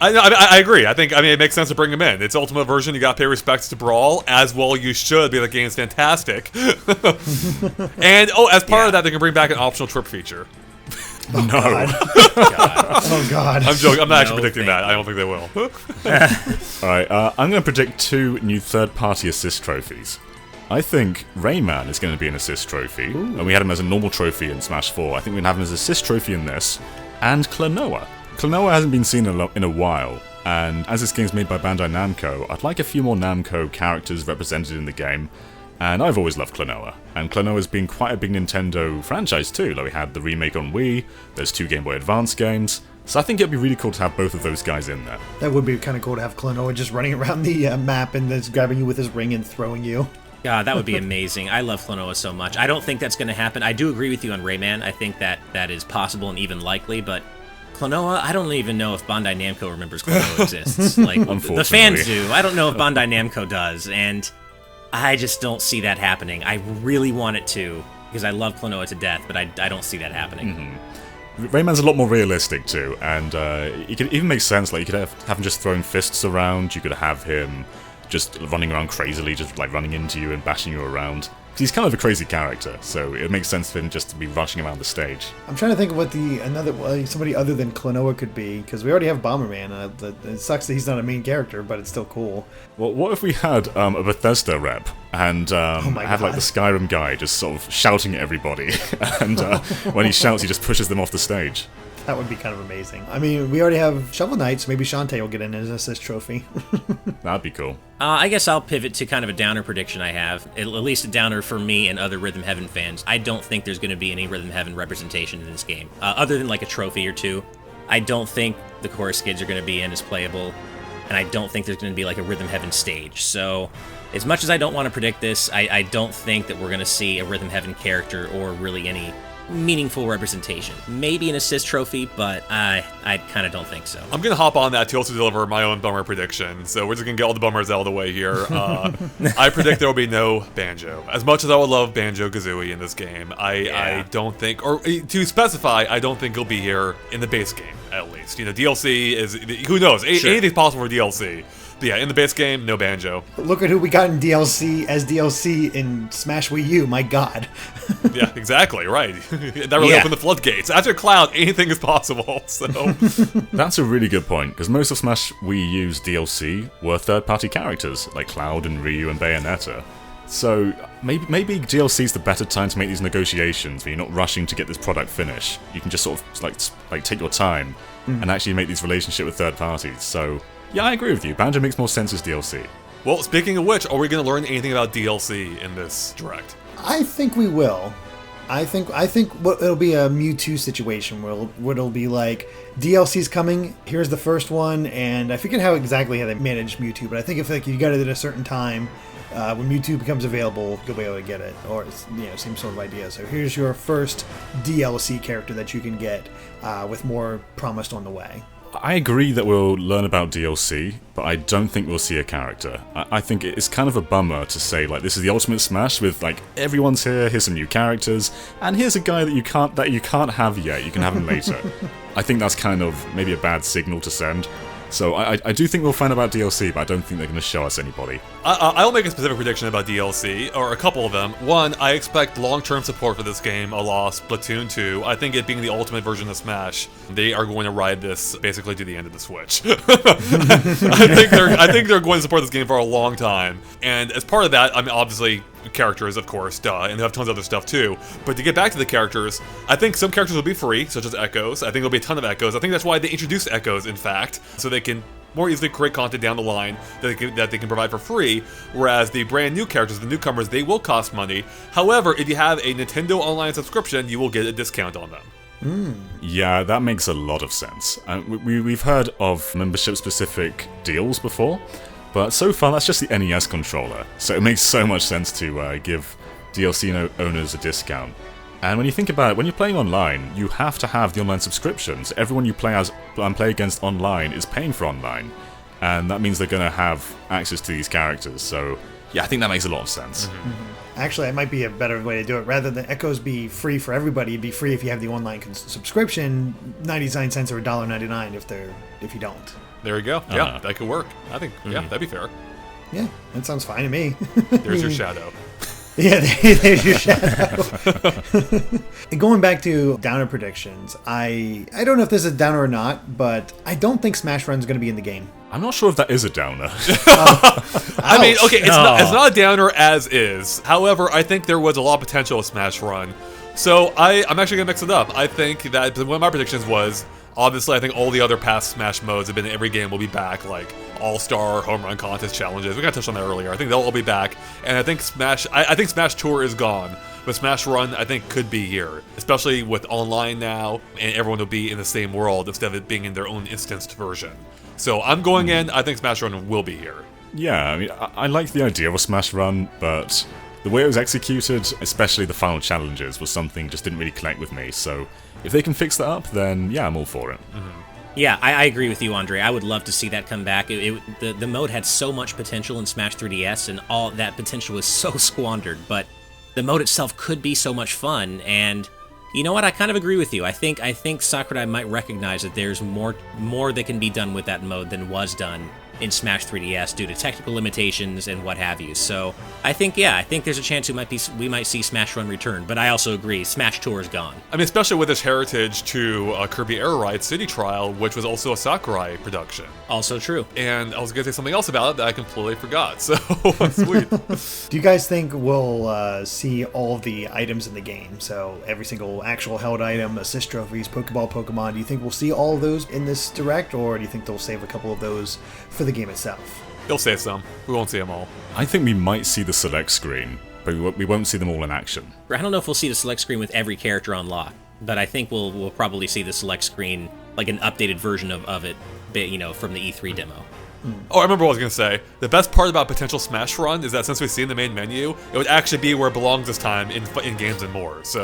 I agree. I mean, it makes sense to bring him in. It's Ultimate version. You got to pay respects to Brawl, as well you should, because the game's fantastic. And, as part of that, they can bring back an optional trip feature. No. God. Oh, God. I'm joking. I'm not actually No, predicting that. I don't think they will. Alright, I'm going to predict 2 new third-party assist trophies. I think Rayman is going to be an assist trophy, and we had him as a normal trophy in Smash 4. I think we're going to have him as an assist trophy in this, and Klonoa. Klonoa hasn't been seen in a while, and as this game's made by Bandai Namco, I'd like a few more Namco characters represented in the game, and I've always loved Klonoa. And Klonoa's been quite a big Nintendo franchise too, like we had the remake on Wii, there's 2 Game Boy Advance games, so I think it'd be really cool to have both of those guys in there. That would be kind of cool to have Klonoa just running around the map and then grabbing you with his ring and throwing you. God, that would be amazing. I love Klonoa so much. I don't think that's going to happen. I do agree with you on Rayman. I think that is possible and even likely, but Klonoa, I don't even know if Bandai Namco remembers Klonoa exists. Like, the fans do. I don't know if Bandai Namco does, and I just don't see that happening. I really want it to, because I love Klonoa to death, but I don't see that happening. Mm-hmm. Rayman's a lot more realistic too, and it could even make sense. Like, you could have him just throwing fists around, you could have him just running around crazily, just like running into you and bashing you around. He's kind of a crazy character, so it makes sense for him just to be rushing around the stage. I'm trying to think of what somebody other than Klonoa could be, because we already have Bomberman. It sucks that he's not a main character, but it's still cool. Well, what if we had a Bethesda rep and had like the Skyrim guy just sort of shouting at everybody, and when he shouts, he just pushes them off the stage. That would be kind of amazing. I mean, we already have Shovel Knight, so maybe Shantae will get in as an assist trophy. That'd be cool. I guess I'll pivot to kind of a downer prediction I have, at least a downer for me and other Rhythm Heaven fans. I don't think there's going to be any Rhythm Heaven representation in this game, other than like a trophy or 2. I don't think the chorus kids are going to be in as playable, and I don't think there's going to be like a Rhythm Heaven stage. So, as much as I don't want to predict this, I don't think that we're going to see a Rhythm Heaven character or really any meaningful representation. Maybe an assist trophy, but I kind of don't think so. I'm going to hop on that to also deliver my own bummer prediction, so we're just going to get all the bummers out of the way here. I predict there will be no Banjo. As much as I would love Banjo-Kazooie in this game, I don't think, or to specify, I don't think he'll be here in the base game, at least. You know, DLC is, who knows, Sure. Anything's possible for DLC. But yeah, in the base game, no Banjo. Look at who we got in DLC in Smash Wii U, my god. Yeah, exactly, right. That really opened the floodgates. After Cloud, anything is possible, so... That's a really good point, because most of Smash Wii U's DLC were third-party characters, like Cloud and Ryu and Bayonetta. So maybe DLC is the better time to make these negotiations, where you're not rushing to get this product finished. You can just sort of like take your time and actually make these relationships with third parties, so... Yeah, I agree with you. Banjo makes more sense as DLC. Well, speaking of which, are we going to learn anything about DLC in this Direct? I think we will. I think it'll be a Mewtwo situation where it'll be like DLC's coming. Here's the first one, and I forget exactly how they manage Mewtwo, but I think if like you got it at a certain time, when Mewtwo becomes available, you'll be able to get it, or it's, same sort of idea. So here's your first DLC character that you can get, with more promised on the way. I agree that we'll learn about DLC, but I don't think we'll see a character. I think it's kind of a bummer to say, like, this is the Ultimate Smash with, like, everyone's here, here's some new characters, and here's a guy that you can't have yet, you can have him later. I think that's kind of maybe a bad signal to send. So I do think we'll find about DLC, but I don't think they're going to show us anybody. I'll make a specific prediction about DLC, or a couple of them. One, I expect long-term support for this game, a la Splatoon 2. I think it being the ultimate version of Smash, they are going to ride this basically to the end of the Switch. I think they're going to support this game for a long time. And as part of that, I mean, obviously, characters, of course, and they have tons of other stuff too. But to get back to the characters, I think some characters will be free, such as Echoes. I think there'll be a ton of Echoes. I think that's why they introduced Echoes, in fact, so they can more easily create content down the line that they can provide for free, whereas the brand new characters, the newcomers, they will cost money. However, if you have a Nintendo Online subscription, you will get a discount on them. Yeah, that makes a lot of sense. We've heard of membership-specific deals before, but so far that's just the NES controller, so it makes so much sense to give DLC owners a discount. And when you think about it, when you're playing online, you have to have the online subscriptions. Everyone you play against online is paying for online. and that means they're going to have access to these characters. So, yeah, I think that makes a lot of sense. Actually, it might be a better way to do it. Rather than Echoes be free for everybody, it'd be free if you have the online subscription, 99 cents or $1.99 if you don't. There you go. Yeah, that could work. I think, yeah, that'd be fair. Yeah, that sounds fine to me. There's your shadow. Yeah, there's your shadow. Going back to downer predictions, I don't know if this is a downer or not, but I don't think Smash Run's going to be in the game. I'm not sure if that is a downer. I mean, okay, it's not a downer as is. However, I think there was a lot of potential with Smash Run. So I'm actually going to mix it up. I think that one of my predictions was, obviously, I think all the other past Smash modes have been in every game will be back, like All-Star, Home Run Contest challenges. We got to touch on that earlier. I think they'll all be back. And I think I think Smash Tour is gone. But Smash Run, I think, could be here. Especially with online now, and everyone will be in the same world instead of it being in their own instanced version. So I'm going in, I think Smash Run will be here. Yeah, I mean, I like the idea of a Smash Run, but the way it was executed, especially the final challenges, was something just didn't really connect with me. So if they can fix that up, then yeah, I'm all for it. Yeah, I agree with you, Andre. I would love to see that come back. The mode had so much potential in Smash 3DS, and all that potential was so squandered, but the mode itself could be so much fun, and you know what? I kind of agree with you. I think Sakurai might recognize that there's more that can be done with that mode than was done in Smash 3DS due to technical limitations and what have you. So I think there's a chance we might see Smash Run return. But I also agree, Smash Tour is gone. I mean, especially with its heritage to Kirby Air Ride City Trial, which was also a Sakurai production. Also true. And I was going to say something else about it that I completely forgot. So sweet. Do you guys think we'll see all of the items in the game? So every single actual held item, assist trophies, Pokemon. Do you think we'll see all of those in this Direct, or do you think they'll save a couple of those for the game itself? They'll save some. We won't see them all. I think we might see the select screen, but we won't see them all in action. I don't know if we'll see the select screen with every character on lock, but I think we'll probably see the select screen, like an updated version of it, from the E3 demo. Oh, I remember what I was going to say. The best part about potential Smash Run is that since we've seen the main menu, it would actually be where it belongs this time in Games and More. So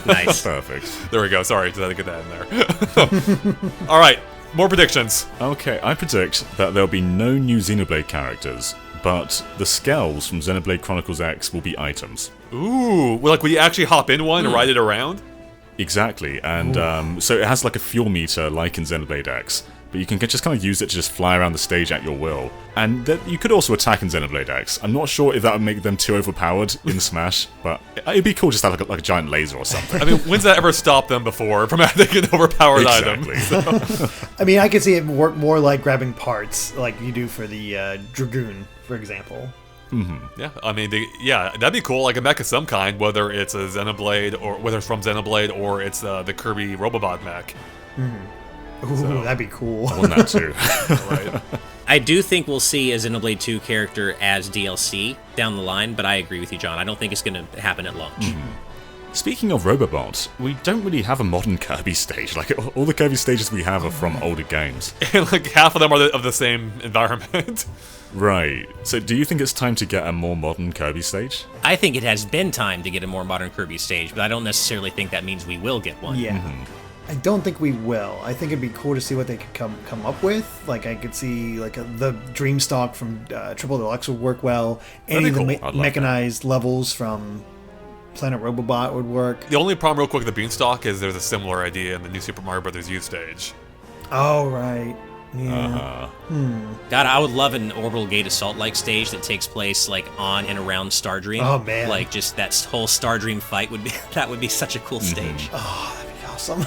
Nice. Perfect. There we go. Sorry, just had to get that in there. All right, more predictions. Okay, I predict that there'll be no new Xenoblade characters, but the skells from Xenoblade Chronicles X will be items. Ooh, well, like, will you actually hop in one and ride it around? Exactly, and so it has like a fuel meter like in Xenoblade X, but you can just kind of use it to just fly around the stage at your will. And you could also attack in Xenoblade X. I'm not sure if that would make them too overpowered in Smash, but it'd be cool just to have like a giant laser or something. I mean, when's that ever stopped them before from having an overpowered Exactly. item? So. I mean, I could see it work more like grabbing parts, like you do for the Dragoon, for example. Yeah, I mean, that'd be cool, like a mech of some kind, whether it's a Xenoblade, or whether it's from Xenoblade, or it's the Kirby Robobot mech. Ooh, that'd be cool. I want that too. Right? I do think we'll see a Xenoblade 2 character as DLC down the line, but I agree with you, John. I don't think it's going to happen at launch. Speaking of Robobots, we don't really have a modern Kirby stage. Like, all the Kirby stages we have are from older games. And like half of them are of the same environment. Right. So do you think it's time to get a more modern Kirby stage? I think it has been time to get a more modern Kirby stage, but I don't necessarily think that means we will get one. Yeah. I don't think we will. I think it'd be cool to see what they could come up with. Like, I could see like the Dreamstalk from Triple Deluxe would work well. Any of the mechanized levels from Planet Robobot would work. The only problem, real quick, with the Beanstalk is there's a similar idea in the new Super Mario Bros. U stage. Oh, right. Yeah. God, I would love an Orbital Gate Assault-like stage that takes place like on and around Stardream. Oh, man. Like, just that whole Stardream fight would be such a cool stage. Oh, that'd be awesome.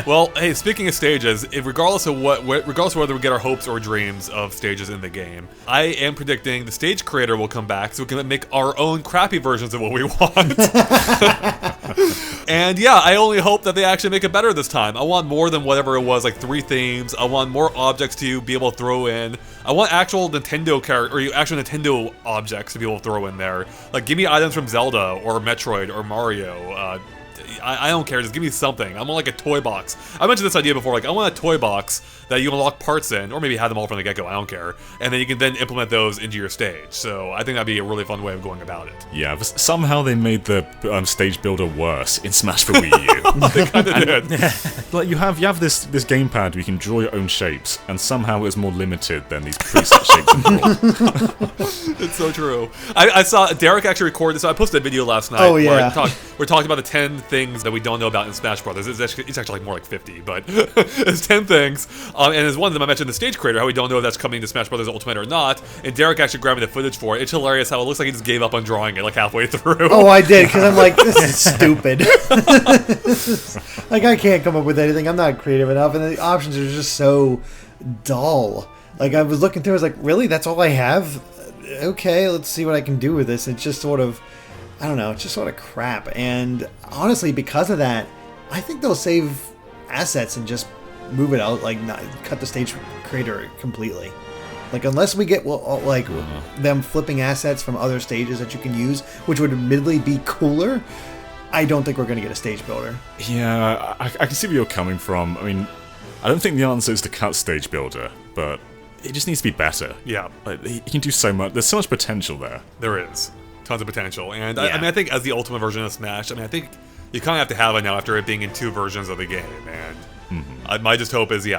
Well, hey, speaking of stages, regardless of whether we get our hopes or dreams of stages in the game, I am predicting the stage creator will come back so we can make our own crappy versions of what we want. And yeah, I only hope that they actually make it better this time. I want more than whatever it was, like 3 themes. I want more objects to be able to throw in. I want actual Nintendo actual Nintendo objects to be able to throw in there. Like, give me items from Zelda or Metroid or Mario. I don't care. Just give me something. I want like a toy box. I mentioned this idea before. Like I want a toy box that you unlock parts in, or maybe have them all from the get-go. I don't care. And then you can then implement those into your stage. So I think that'd be a really fun way of going about it. Yeah, but somehow they made the stage builder worse in Smash for Wii U. They kind of did. Like you have this gamepad where you can draw your own shapes, and somehow it's more limited than these preset shapes in draw. It's so true. I saw Derek actually recorded. So I posted a video last night. Oh, yeah. Where we're talking about the 10 things that we don't know about in Smash Brothers. It's actually like more like 50, but it's 10 things. And as one of them, I mentioned the stage creator, how we don't know if that's coming to Smash Brothers Ultimate or not. And Derek actually grabbed me the footage for it. It's hilarious how it looks like he just gave up on drawing it like halfway through. Oh, I did, because I'm like, this is stupid. Like, I can't come up with anything. I'm not creative enough, and the options are just so dull. Like, I was looking through, I was like, really? That's all I have? Okay, let's see what I can do with this. It's just sort of, I don't know, it's just sort of crap. And honestly, because of that, I think they'll save assets and just move it out, like, not cut the stage creator completely. Like, unless we get, them flipping assets from other stages that you can use, which would admittedly be cooler, I don't think we're going to get a stage builder. Yeah, I can see where you're coming from. I mean, I don't think the answer is to cut stage builder, but it just needs to be better. Yeah. Like, he can do so much. There's so much potential there. There is. Tons of potential. And Yeah. I mean, I think as the ultimate version of Smash, I mean, I think you kind of have to have it now after it being in 2 versions of the game. And my just hope is, we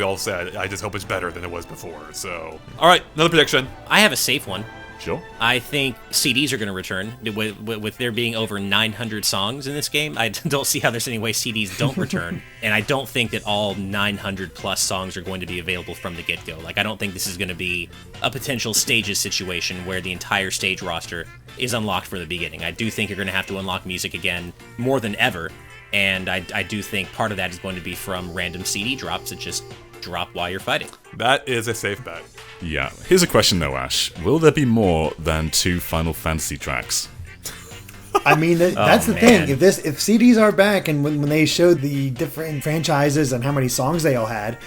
all said, I just hope it's better than it was before. So, all right, another prediction. I have a safe one. Sure. I think CDs are going to return. With there being over 900 songs in this game, I don't see how there's any way CDs don't return. And I don't think that all 900 plus songs are going to be available from the get-go. Like, I don't think this is going to be a potential stages situation where the entire stage roster is unlocked from the beginning. I do think you're going to have to unlock music again more than ever. And I do think part of that is going to be from random CD drops that just drop while you're fighting. That is a safe bet. Yeah. Here's a question though, Ash. Will there be more than 2 Final Fantasy tracks? I mean, that's the thing. If CDs are back, and when they showed the different franchises and how many songs they all had,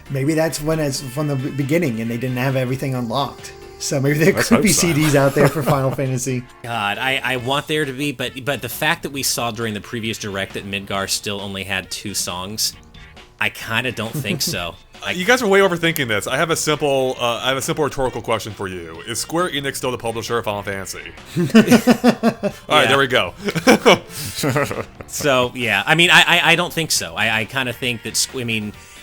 maybe that's when it's from the beginning and they didn't have everything unlocked. So maybe there could be CDs out there for Final Fantasy. God, I want there to be, but the fact that we saw during the previous direct that Midgar still only had 2 songs, I kind of don't think so. You guys are way overthinking this. I have a simple rhetorical question for you. Is Square Enix still the publisher of Final Fantasy? All right, there we go. So yeah, I mean, I don't think so. I kind of think that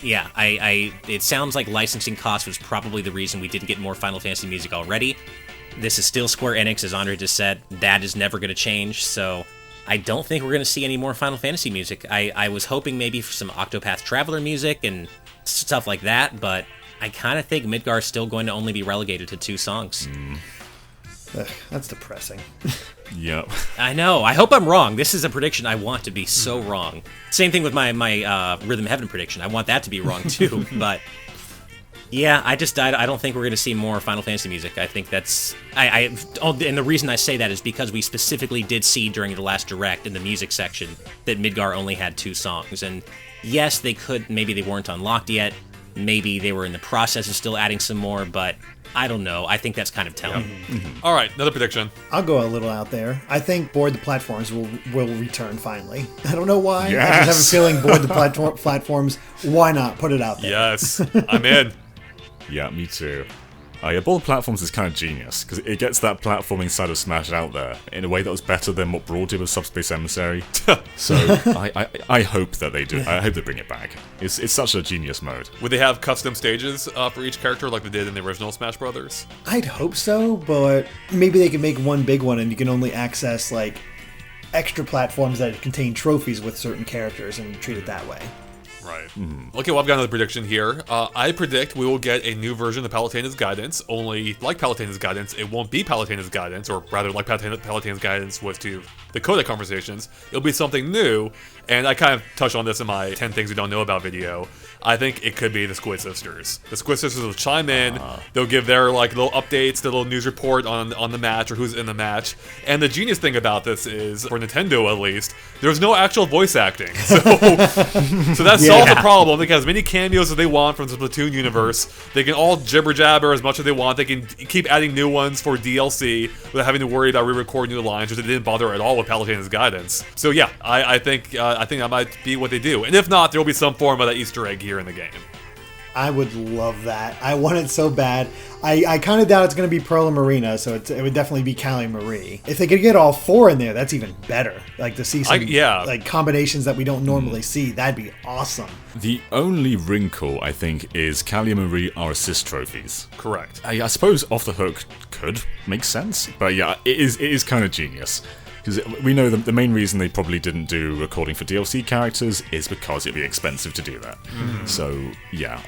it sounds like licensing cost was probably the reason we didn't get more Final Fantasy music already. This is still Square Enix, as Andre just said. That is never going to change. So I don't think we're going to see any more Final Fantasy music. I was hoping maybe for some Octopath Traveler music and stuff like that, but I kind of think Midgar is still going to only be relegated to 2 songs. Ugh, that's depressing. Yep. I know. I hope I'm wrong. This is a prediction I want to be so wrong. Same thing with my Rhythm Heaven prediction. I want that to be wrong too. But yeah, I don't think we're going to see more Final Fantasy music. I think that's and the reason I say that is because we specifically did see during the last direct in the music section that Midgar only had 2 songs. And yes, maybe they weren't unlocked yet. Maybe they were in the process of still adding some more, but I don't know. I think that's kind of telling. All right, another prediction. I'll go a little out there. I think Board the Platforms will return finally. I don't know why. Yes. I just have a feeling Board the Platforms. Why not put it out there? Yes, I'm in. Yeah, me too. Yeah, Board Platforms is kind of genius, because it gets that platforming side of Smash out there in a way that was better than what Brawl did with Subspace Emissary. So I hope that they do. I hope they bring it back. It's such a genius mode. Would they have custom stages for each character like they did in the original Smash Brothers? I'd hope so, but maybe they can make one big one and you can only access like extra platforms that contain trophies with certain characters and treat it that way. Right. Okay, well, I've got another prediction here. I predict we will get a new version of Palutena's Guidance, only like Palutena's Guidance, it won't be Palutena's Guidance, or rather like Palutena's Guidance was to the Coda Conversations. It'll be something new, and I kind of touched on this in my 10 Things We Don't Know About video. I think it could be the Squid Sisters. The Squid Sisters will chime in, they'll give their like little updates, the little news report on the match or who's in the match. And the genius thing about this is, for Nintendo at least, there's no actual voice acting. So that's solves the problem. They can have as many cameos as they want from the Splatoon universe. They can all jibber jabber as much as they want. They can keep adding new ones for DLC without having to worry about re-recording new lines, which they didn't bother at all with Palutena's guidance. So yeah, I think that might be what they do. And if not, there will be some form of that Easter egg here in the game. I would love that. I want it so bad. I kind of doubt it's going to be Pearl and Marina, so it would definitely be Callie and Marie. If they could get all 4 in there, that's even better. Like to see some like combinations that we don't normally see, that'd be awesome. The only wrinkle, I think, is Callie and Marie are assist trophies. Correct. I suppose Off the Hook could make sense, but yeah, it is kind of genius. Because we know the main reason they probably didn't do recording for DLC characters is because it'd be expensive to do that. So, yeah,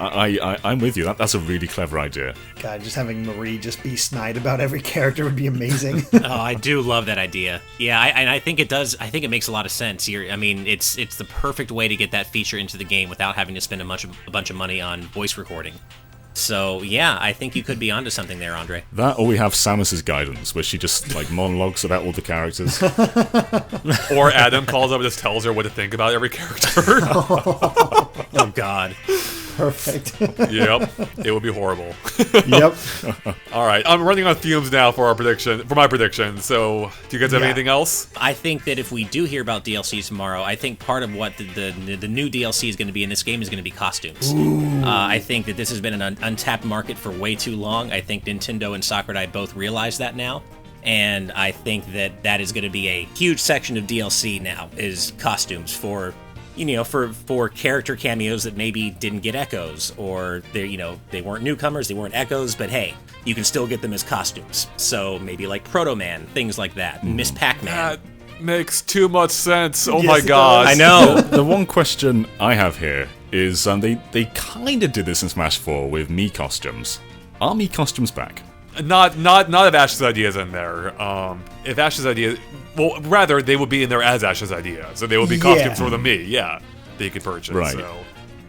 I'm with you. That's a really clever idea. God, just having Marie just be snide about every character would be amazing. Oh, I do love that idea. Yeah, I think it does. I think it makes a lot of sense. It's the perfect way to get that feature into the game without having to spend a bunch of money on voice recording. So, yeah, I think you could be onto something there, Andre. That, or we have Samus's guidance, where she just, like, monologues about all the characters. Or Adam calls up and just tells her what to think about every character. Oh, God. Perfect. Yep, it would be horrible. Yep. All right, I'm running on fumes now for my prediction. So, do you guys have anything else? I think that if we do hear about DLC tomorrow, I think part of what the new DLC is going to be in this game is going to be costumes. I think that this has been an untapped market for way too long. I think Nintendo and Sakurai both realize that now. And I think that is going to be a huge section of DLC now, is costumes for character cameos that maybe didn't get echoes, or they weren't newcomers, they weren't echoes, but hey, you can still get them as costumes. So maybe like Proto Man, things like that. Miss Pac-Man. That makes too much sense. Oh Yes, my it god. does. I know. The one question I have here is they kind of did this in Smash 4 with Mii costumes. Are Mii costumes back? Not if Ash's idea is in there. If Ash's idea, well, rather they would be in there as Ash's idea, so they would be costumes for the Mii, that you could purchase. Right. So.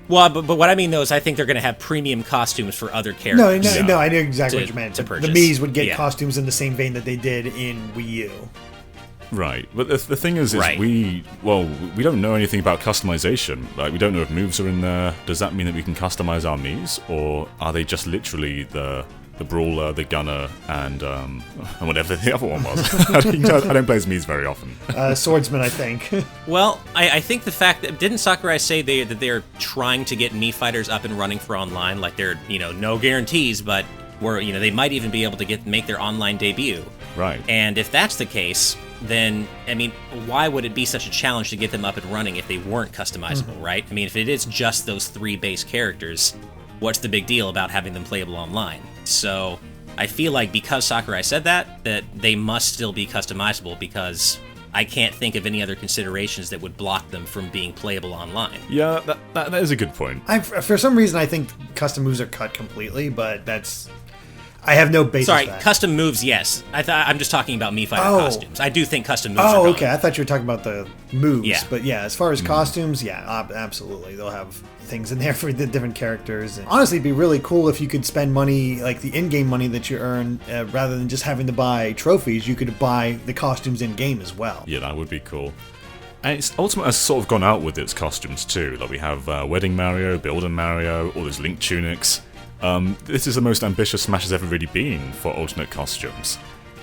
Well, but what I mean though is I think they're going to have premium costumes for other characters. No, I knew exactly what you meant. to The purchase. Miis would get Yeah. costumes in the same vein that they did in Wii U. Right, but the thing is Right. we don't know anything about customization. Like, we don't know if moves are in there. Does that mean that we can customize our Miis, or are they just literally the brawler, the gunner, and whatever the other one was? I don't play as Miis very often. Swordsman, I think. Well, I think the fact that didn't Sakurai say that they're trying to get Mii fighters up and running for online, like they're no guarantees, but they might even be able to make their online debut. Right. And if that's the case, then why would it be such a challenge to get them up and running if they weren't customizable, right? I mean, if it is just those 3 base characters, what's the big deal about having them playable online? So I feel like because Sakurai said that they must still be customizable, because I can't think of any other considerations that would block them from being playable online. Yeah, that is a good point. For some reason, I think custom moves are cut completely, but I have no basis Sorry, for that. custom moves, yes. I'm just talking about Mii Fighter costumes. I do think custom moves are Oh, gone. okay. I thought you were talking about the moves. Yeah. But yeah, as far as costumes, absolutely. They'll have things in there for the different characters. And honestly, it'd be really cool if you could spend money, like the in-game money that you earn, rather than just having to buy trophies, you could buy the costumes in-game as well. Yeah, that would be cool. And it's Ultimate has sort of gone out with its costumes too. Like, we have Wedding Mario, Building Mario, all those Link tunics. This is the most ambitious Smash has ever really been for alternate costumes.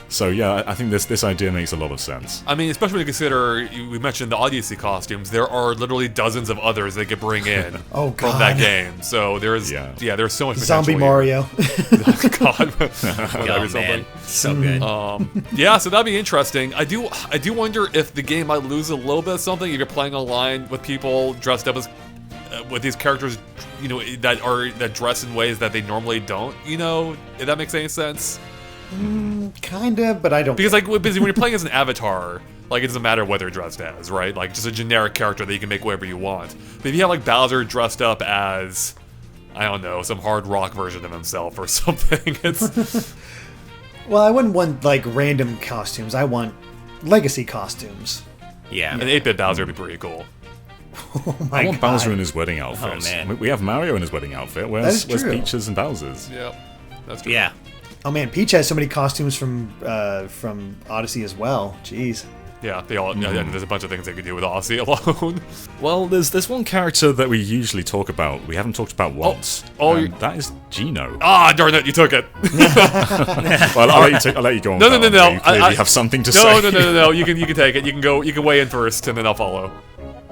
So yeah, I think this idea makes a lot of sense. I mean, especially when you consider, we mentioned the Odyssey costumes, there are literally dozens of others they could bring in Oh, from God. that game. So there's there's so much potential Zombie here. Mario. God. Oh, man. So good. Yeah, so that'd be interesting. I do wonder if the game might lose a little bit of something if you're playing online with people dressed up as with these characters, that dress in ways that they normally don't. If that makes any sense. Kinda, but I don't. Because when you're playing as an avatar, like, it doesn't matter what they're dressed as, right? Like, just a generic character that you can make whatever you want. But if you have like Bowser dressed up as, I don't know, some hard rock version of himself or something, it's Well, I wouldn't want like random costumes. I want legacy costumes. Yeah. an 8-bit Bowser would be pretty cool. Oh my I want God. Bowser in his wedding outfit. Oh, man. We have Mario in his wedding outfit. That Where's is true. Peaches and Bowser's? Yeah, that's true. Yeah. Oh man, Peach has so many costumes from Odyssey as well. Jeez. Yeah, they all. Yeah, there's a bunch of things they could do with Aussie alone. Well, there's one character that we usually talk about. We haven't talked about once. That is Gino. Ah, darn it! You took it. Well, I'll let you go on. No. You clearly have something to say. No. You can take it. You can go. You can weigh in first, and then I'll follow.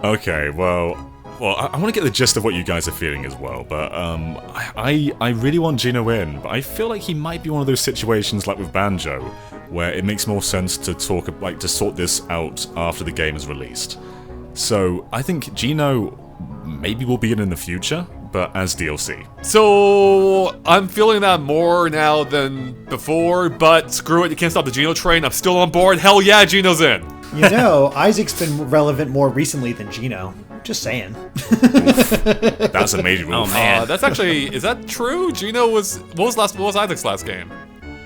Okay. Well, I want to get the gist of what you guys are feeling as well, but I really want Gino in, but I feel like he might be one of those situations like with Banjo, where it makes more sense to to sort this out after the game is released. So I think Gino maybe will be in the future, but as DLC. So I'm feeling that more now than before, but screw it, you can't stop the Gino train. I'm still on board. Hell yeah, Gino's in. You know, Isaac's been relevant more recently than Gino. Just saying. That's a major move. Oh man, that's actually, is that true? Gino was, what was Isaac's last game?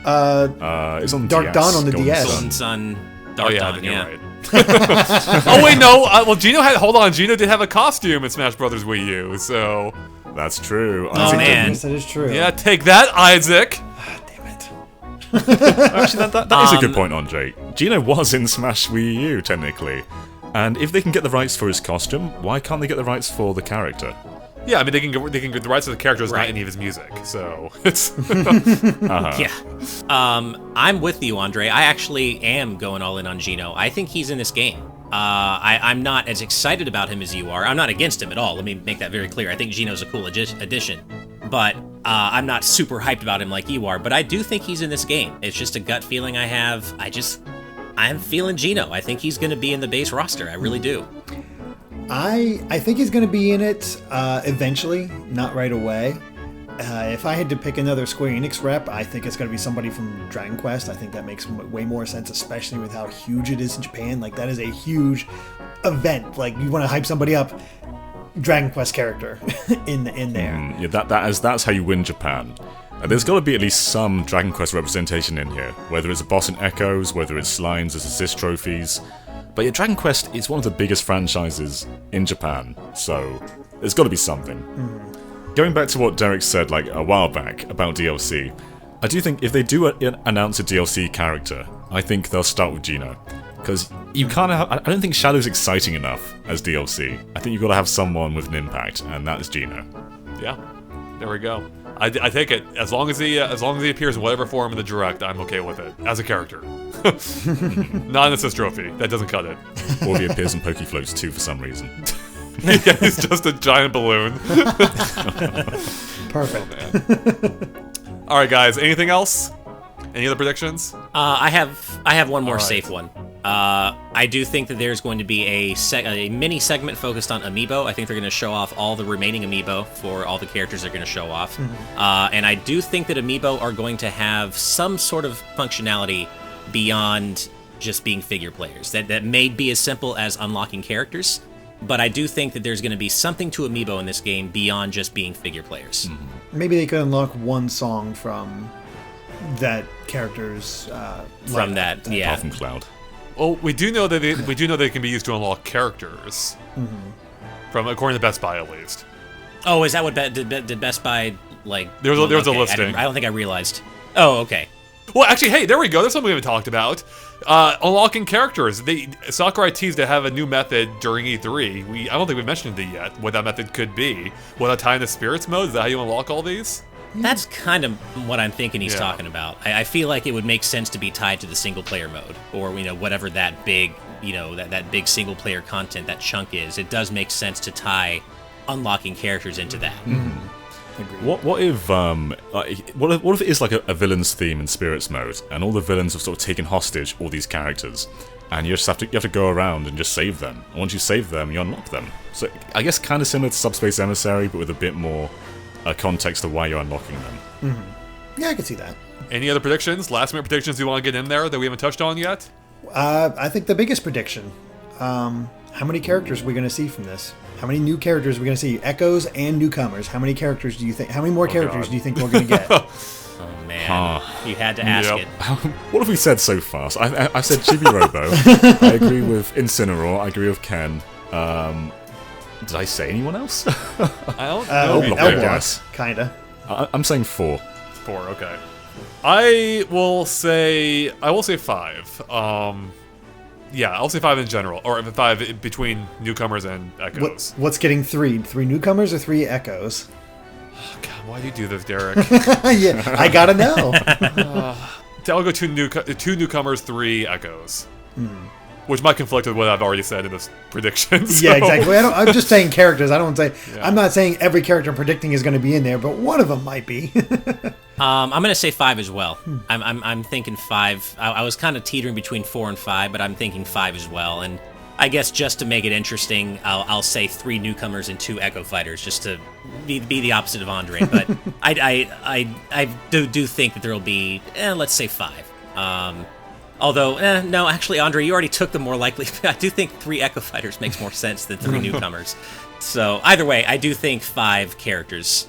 It's on Dark DS, Dawn on the Golden DS. Golden Sun, Dark Dawn, then you're yeah. right. Oh wait, no. Well, Gino did have a costume in Smash Brothers Wii U, so That's true. Oh man, Yes, that is true. yeah, take that, Isaac. Damn it. Actually, that is a good point, Andre. Gino was in Smash Wii U, technically. And if they can get the rights for his costume, why can't they get the rights for the character? Yeah, I mean they can get the rights to the characters, not Right. any of his music. So it's yeah. I'm with you, Andre. I actually am going all in on Gino. I think he's in this game. I'm not as excited about him as you are. I'm not against him at all. Let me make that very clear. I think Gino's a cool addition. But I'm not super hyped about him like you are. But I do think he's in this game. It's just a gut feeling I have. I'm feeling Gino. I think he's going to be in the base roster. I really do. I think he's going to be in it eventually, not right away. If I had to pick another Square Enix rep, I think it's going to be somebody from Dragon Quest. I think that makes way more sense, especially with how huge it is in Japan. Like, that is a huge event. Like, you want to hype somebody up, Dragon Quest character in there. Yeah, that's how you win Japan. There's got to be at least some Dragon Quest representation in here, whether it's a boss in Echoes, whether it's slimes as assist trophies. But yeah, Dragon Quest is one of the biggest franchises in Japan, so there's got to be something. Going back to what Derek said like a while back about DLC, I do think if they do announce a DLC character, I think they'll start with Gino. Because you can't have, I don't think Shadow's exciting enough as DLC. I think you've got to have someone with an impact, and that is Gino. yeah. There we go. I take it as long as he appears in whatever form in the direct, I'm okay with it as a character. Not an assist trophy. That doesn't cut it. Or he appears in Pokefloats too for some reason. Yeah, he's just a giant balloon. Perfect. All right, guys. Anything else? Any other predictions? I have one more All right. safe one. I do think that there's going to be a mini segment focused on Amiibo. I think they're going to show off all the remaining Amiibo for all the characters they're going to show off. And I do think that Amiibo are going to have some sort of functionality beyond just being figure players. That may be as simple as unlocking characters, but I do think that there's going to be something to Amiibo in this game beyond just being figure players. Maybe they could unlock one song from that character's From lineup. that, yeah. Apart from Cloud. Well, we do know that they can be used to unlock characters. From according to Best Buy, at least. Oh, is that what did Best Buy like? There was a okay, listing. I don't think I realized. Oh, okay. Well, actually, hey, there we go. There's something we haven't talked about. Unlocking characters. Sakurai teased to have a new method during E3. I don't think we've mentioned it yet. What that method could be. Will that tie into Spirits mode? Is that how you unlock all these? That's kind of what I'm thinking he's Yeah. talking about. I feel like it would make sense to be tied to the single player mode, or whatever that big, that big single player content that chunk is. It does make sense to tie unlocking characters into that. What if what if it is like a villain's theme in Spirits mode, and all the villains have sort of taken hostage all these characters, and you have to go around and just save them. And once you save them, you unlock them. So I guess kind of similar to Subspace Emissary, but with a bit more context of why you're unlocking them. Yeah, I could see that. Any other predictions? Last minute predictions you want to get in there that we haven't touched on yet? I think the biggest prediction, how many characters are we going to see from this? How many new characters are we going to see? Echoes and newcomers. How many characters do you think? How many more characters God. do you think we're going to get? Oh man, you had to ask Yep. it. What have we said so fast? I've said Chibi Robo. I agree with Incineroar. I agree with Ken. Did I say anyone else? I don't Oh, know. block, I Elmore, guess. kinda. I'm saying 4. 4, okay. I will say 5. Yeah, I'll say 5 in general, or 5 between newcomers and echoes. What's getting 3? 3 newcomers or 3 echoes? Oh, God, why do you do this, Derek? Yeah, I gotta know. I'll go 2 newcomers, 3 echoes. Which might conflict with what I've already said in this prediction. So. Yeah, exactly. I'm just saying characters. I don't say. Yeah. I'm not saying every character I'm predicting is going to be in there, but one of them might be. I'm gonna say 5 as well. I'm thinking 5. I was kind of teetering between 4 and 5, but I'm thinking 5 as well. And I guess just to make it interesting, I'll say 3 newcomers and 2 echo fighters, just to be the opposite of Andre. But I do think that there will be, let's say 5. Although, no, actually, Andre, you already took the more likely. I do think 3 Echo Fighters makes more sense than 3 newcomers. So, either way, I do think 5 characters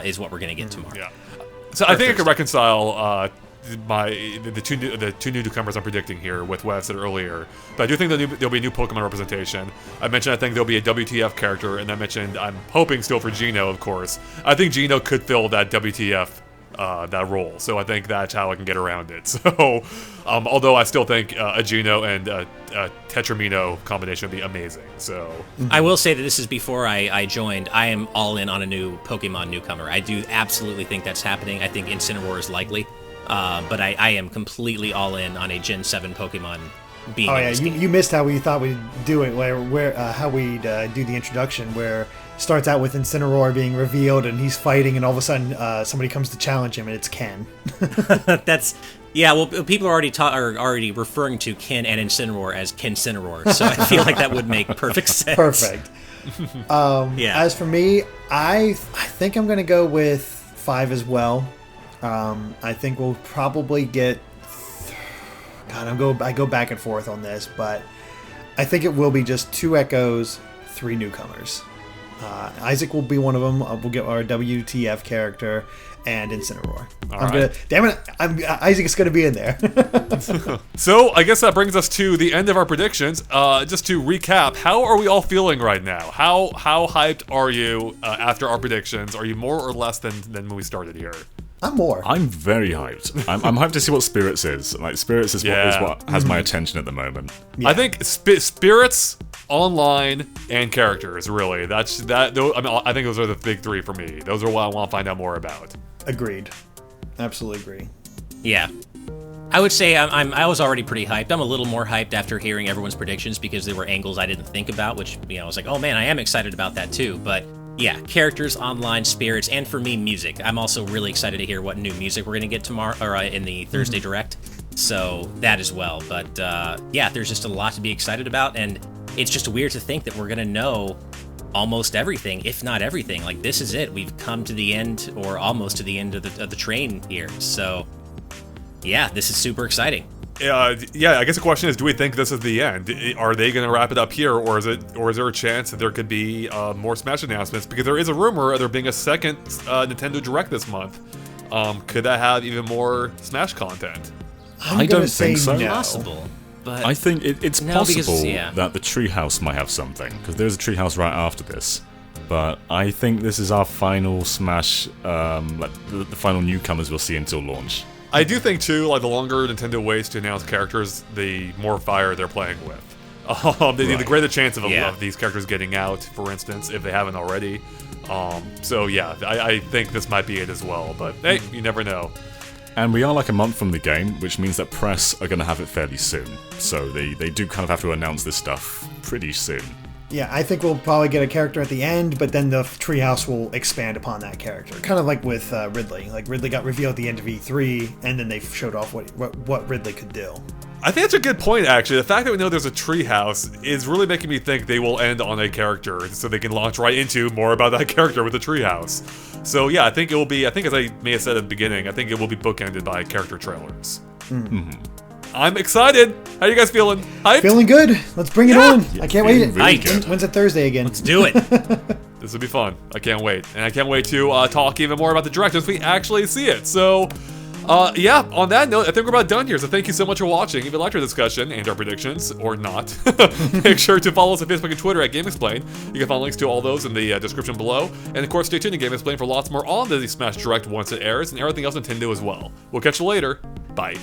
is what we're going to get tomorrow. Yeah. So I think I could reconcile the two newcomers I'm predicting here with what I said earlier. But I do think there'll be a new Pokemon representation. I mentioned I think there'll be a WTF character, and I mentioned I'm hoping still for Geno, of course. I think Geno could fill that WTF that role, so I think that's how I can get around it. So, although I still think a Geno and a Tetramino combination would be amazing. So, I will say that this is before I joined. I am all in on a new Pokemon newcomer. I do absolutely think that's happening. I think Incineroar is likely, but I am completely all in on a Gen 7 Pokemon being. Oh yeah, you missed how we thought we'd do it. How we'd do the introduction where. Starts out with Incineroar being revealed, and he's fighting, and all of a sudden, somebody comes to challenge him, and it's Ken. Well, people are already referring to Ken and Incineroar as Kencineroar, so I feel like that would make perfect sense. Perfect. As for me, I think I'm going to go with 5 as well. I think we'll probably get. God, I go back and forth on this, but I think it will be just 2 echoes, 3 newcomers. Isaac will be one of them. We'll get our WTF character and Incineroar. Damn it! Isaac's gonna be in there. So I guess that brings us to the end of our predictions. Just to recap, how are we all feeling right now? How hyped are you after our predictions? Are you more or less than when we started here? I'm more. I'm very hyped. I'm hyped to see what Spirits is. Like Spirits is what has my attention at the moment. Yeah. I think Spirits, online, and characters. Really, I think those are the big 3 for me. Those are what I want to find out more about. Agreed. Absolutely agree. Yeah. I would say I was already pretty hyped. I'm a little more hyped after hearing everyone's predictions because there were angles I didn't think about, which I was like, oh man, I am excited about that too. But yeah, characters, online, spirits, and for me, music. I'm also really excited to hear what new music we're going to get tomorrow, or in the Thursday Direct. So that as well. But there's just a lot to be excited about, and it's just weird to think that we're going to know almost everything, if not everything. Like, this is it. We've come to the end, or almost to the end of the train here. So yeah, this is super exciting. I guess the question is, do we think this is the end? Are they going to wrap it up here, or is there a chance that there could be more Smash announcements? Because there is a rumor of there being a second Nintendo Direct this month. Could that have even more Smash content? I don't think so. No. Possible, but I think it's possible because, that the Treehouse might have something, because there's a Treehouse right after this. But I think this is our final Smash, the final newcomers we'll see until launch. I do think too, like, the longer Nintendo waits to announce characters, the more fire they're playing with. The greater chance of these characters getting out, for instance, if they haven't already. I think this might be it as well. But hey, you never know. And we are like a month from the game, which means that press are going to have it fairly soon. So they do kind of have to announce this stuff pretty soon. Yeah, I think we'll probably get a character at the end, but then the Treehouse will expand upon that character. Kind of like with Ridley. Like, Ridley got revealed at the end of E3, and then they showed off what Ridley could do. I think that's a good point, actually. The fact that we know there's a Treehouse is really making me think they will end on a character, so they can launch right into more about that character with the Treehouse. So yeah, I think it will be, as I may have said at the beginning, I think it will be bookended by character trailers. Mm-hmm. I'm excited. How are you guys feeling? Hyped? Feeling good. Let's bring it on. I can't wait. Really good. When's it Thursday again? Let's do it. This will be fun. I can't wait. And I can't wait to talk even more about the Direct as we actually see it. So, on that note, I think we're about done here. So thank you so much for watching. If you liked our discussion and our predictions, or not, make sure to follow us on Facebook and Twitter at GameXplain. You can find links to all those in the description below. And of course, stay tuned to GameXplain for lots more on the Smash Direct once it airs, and everything else Nintendo as well. We'll catch you later. Bye.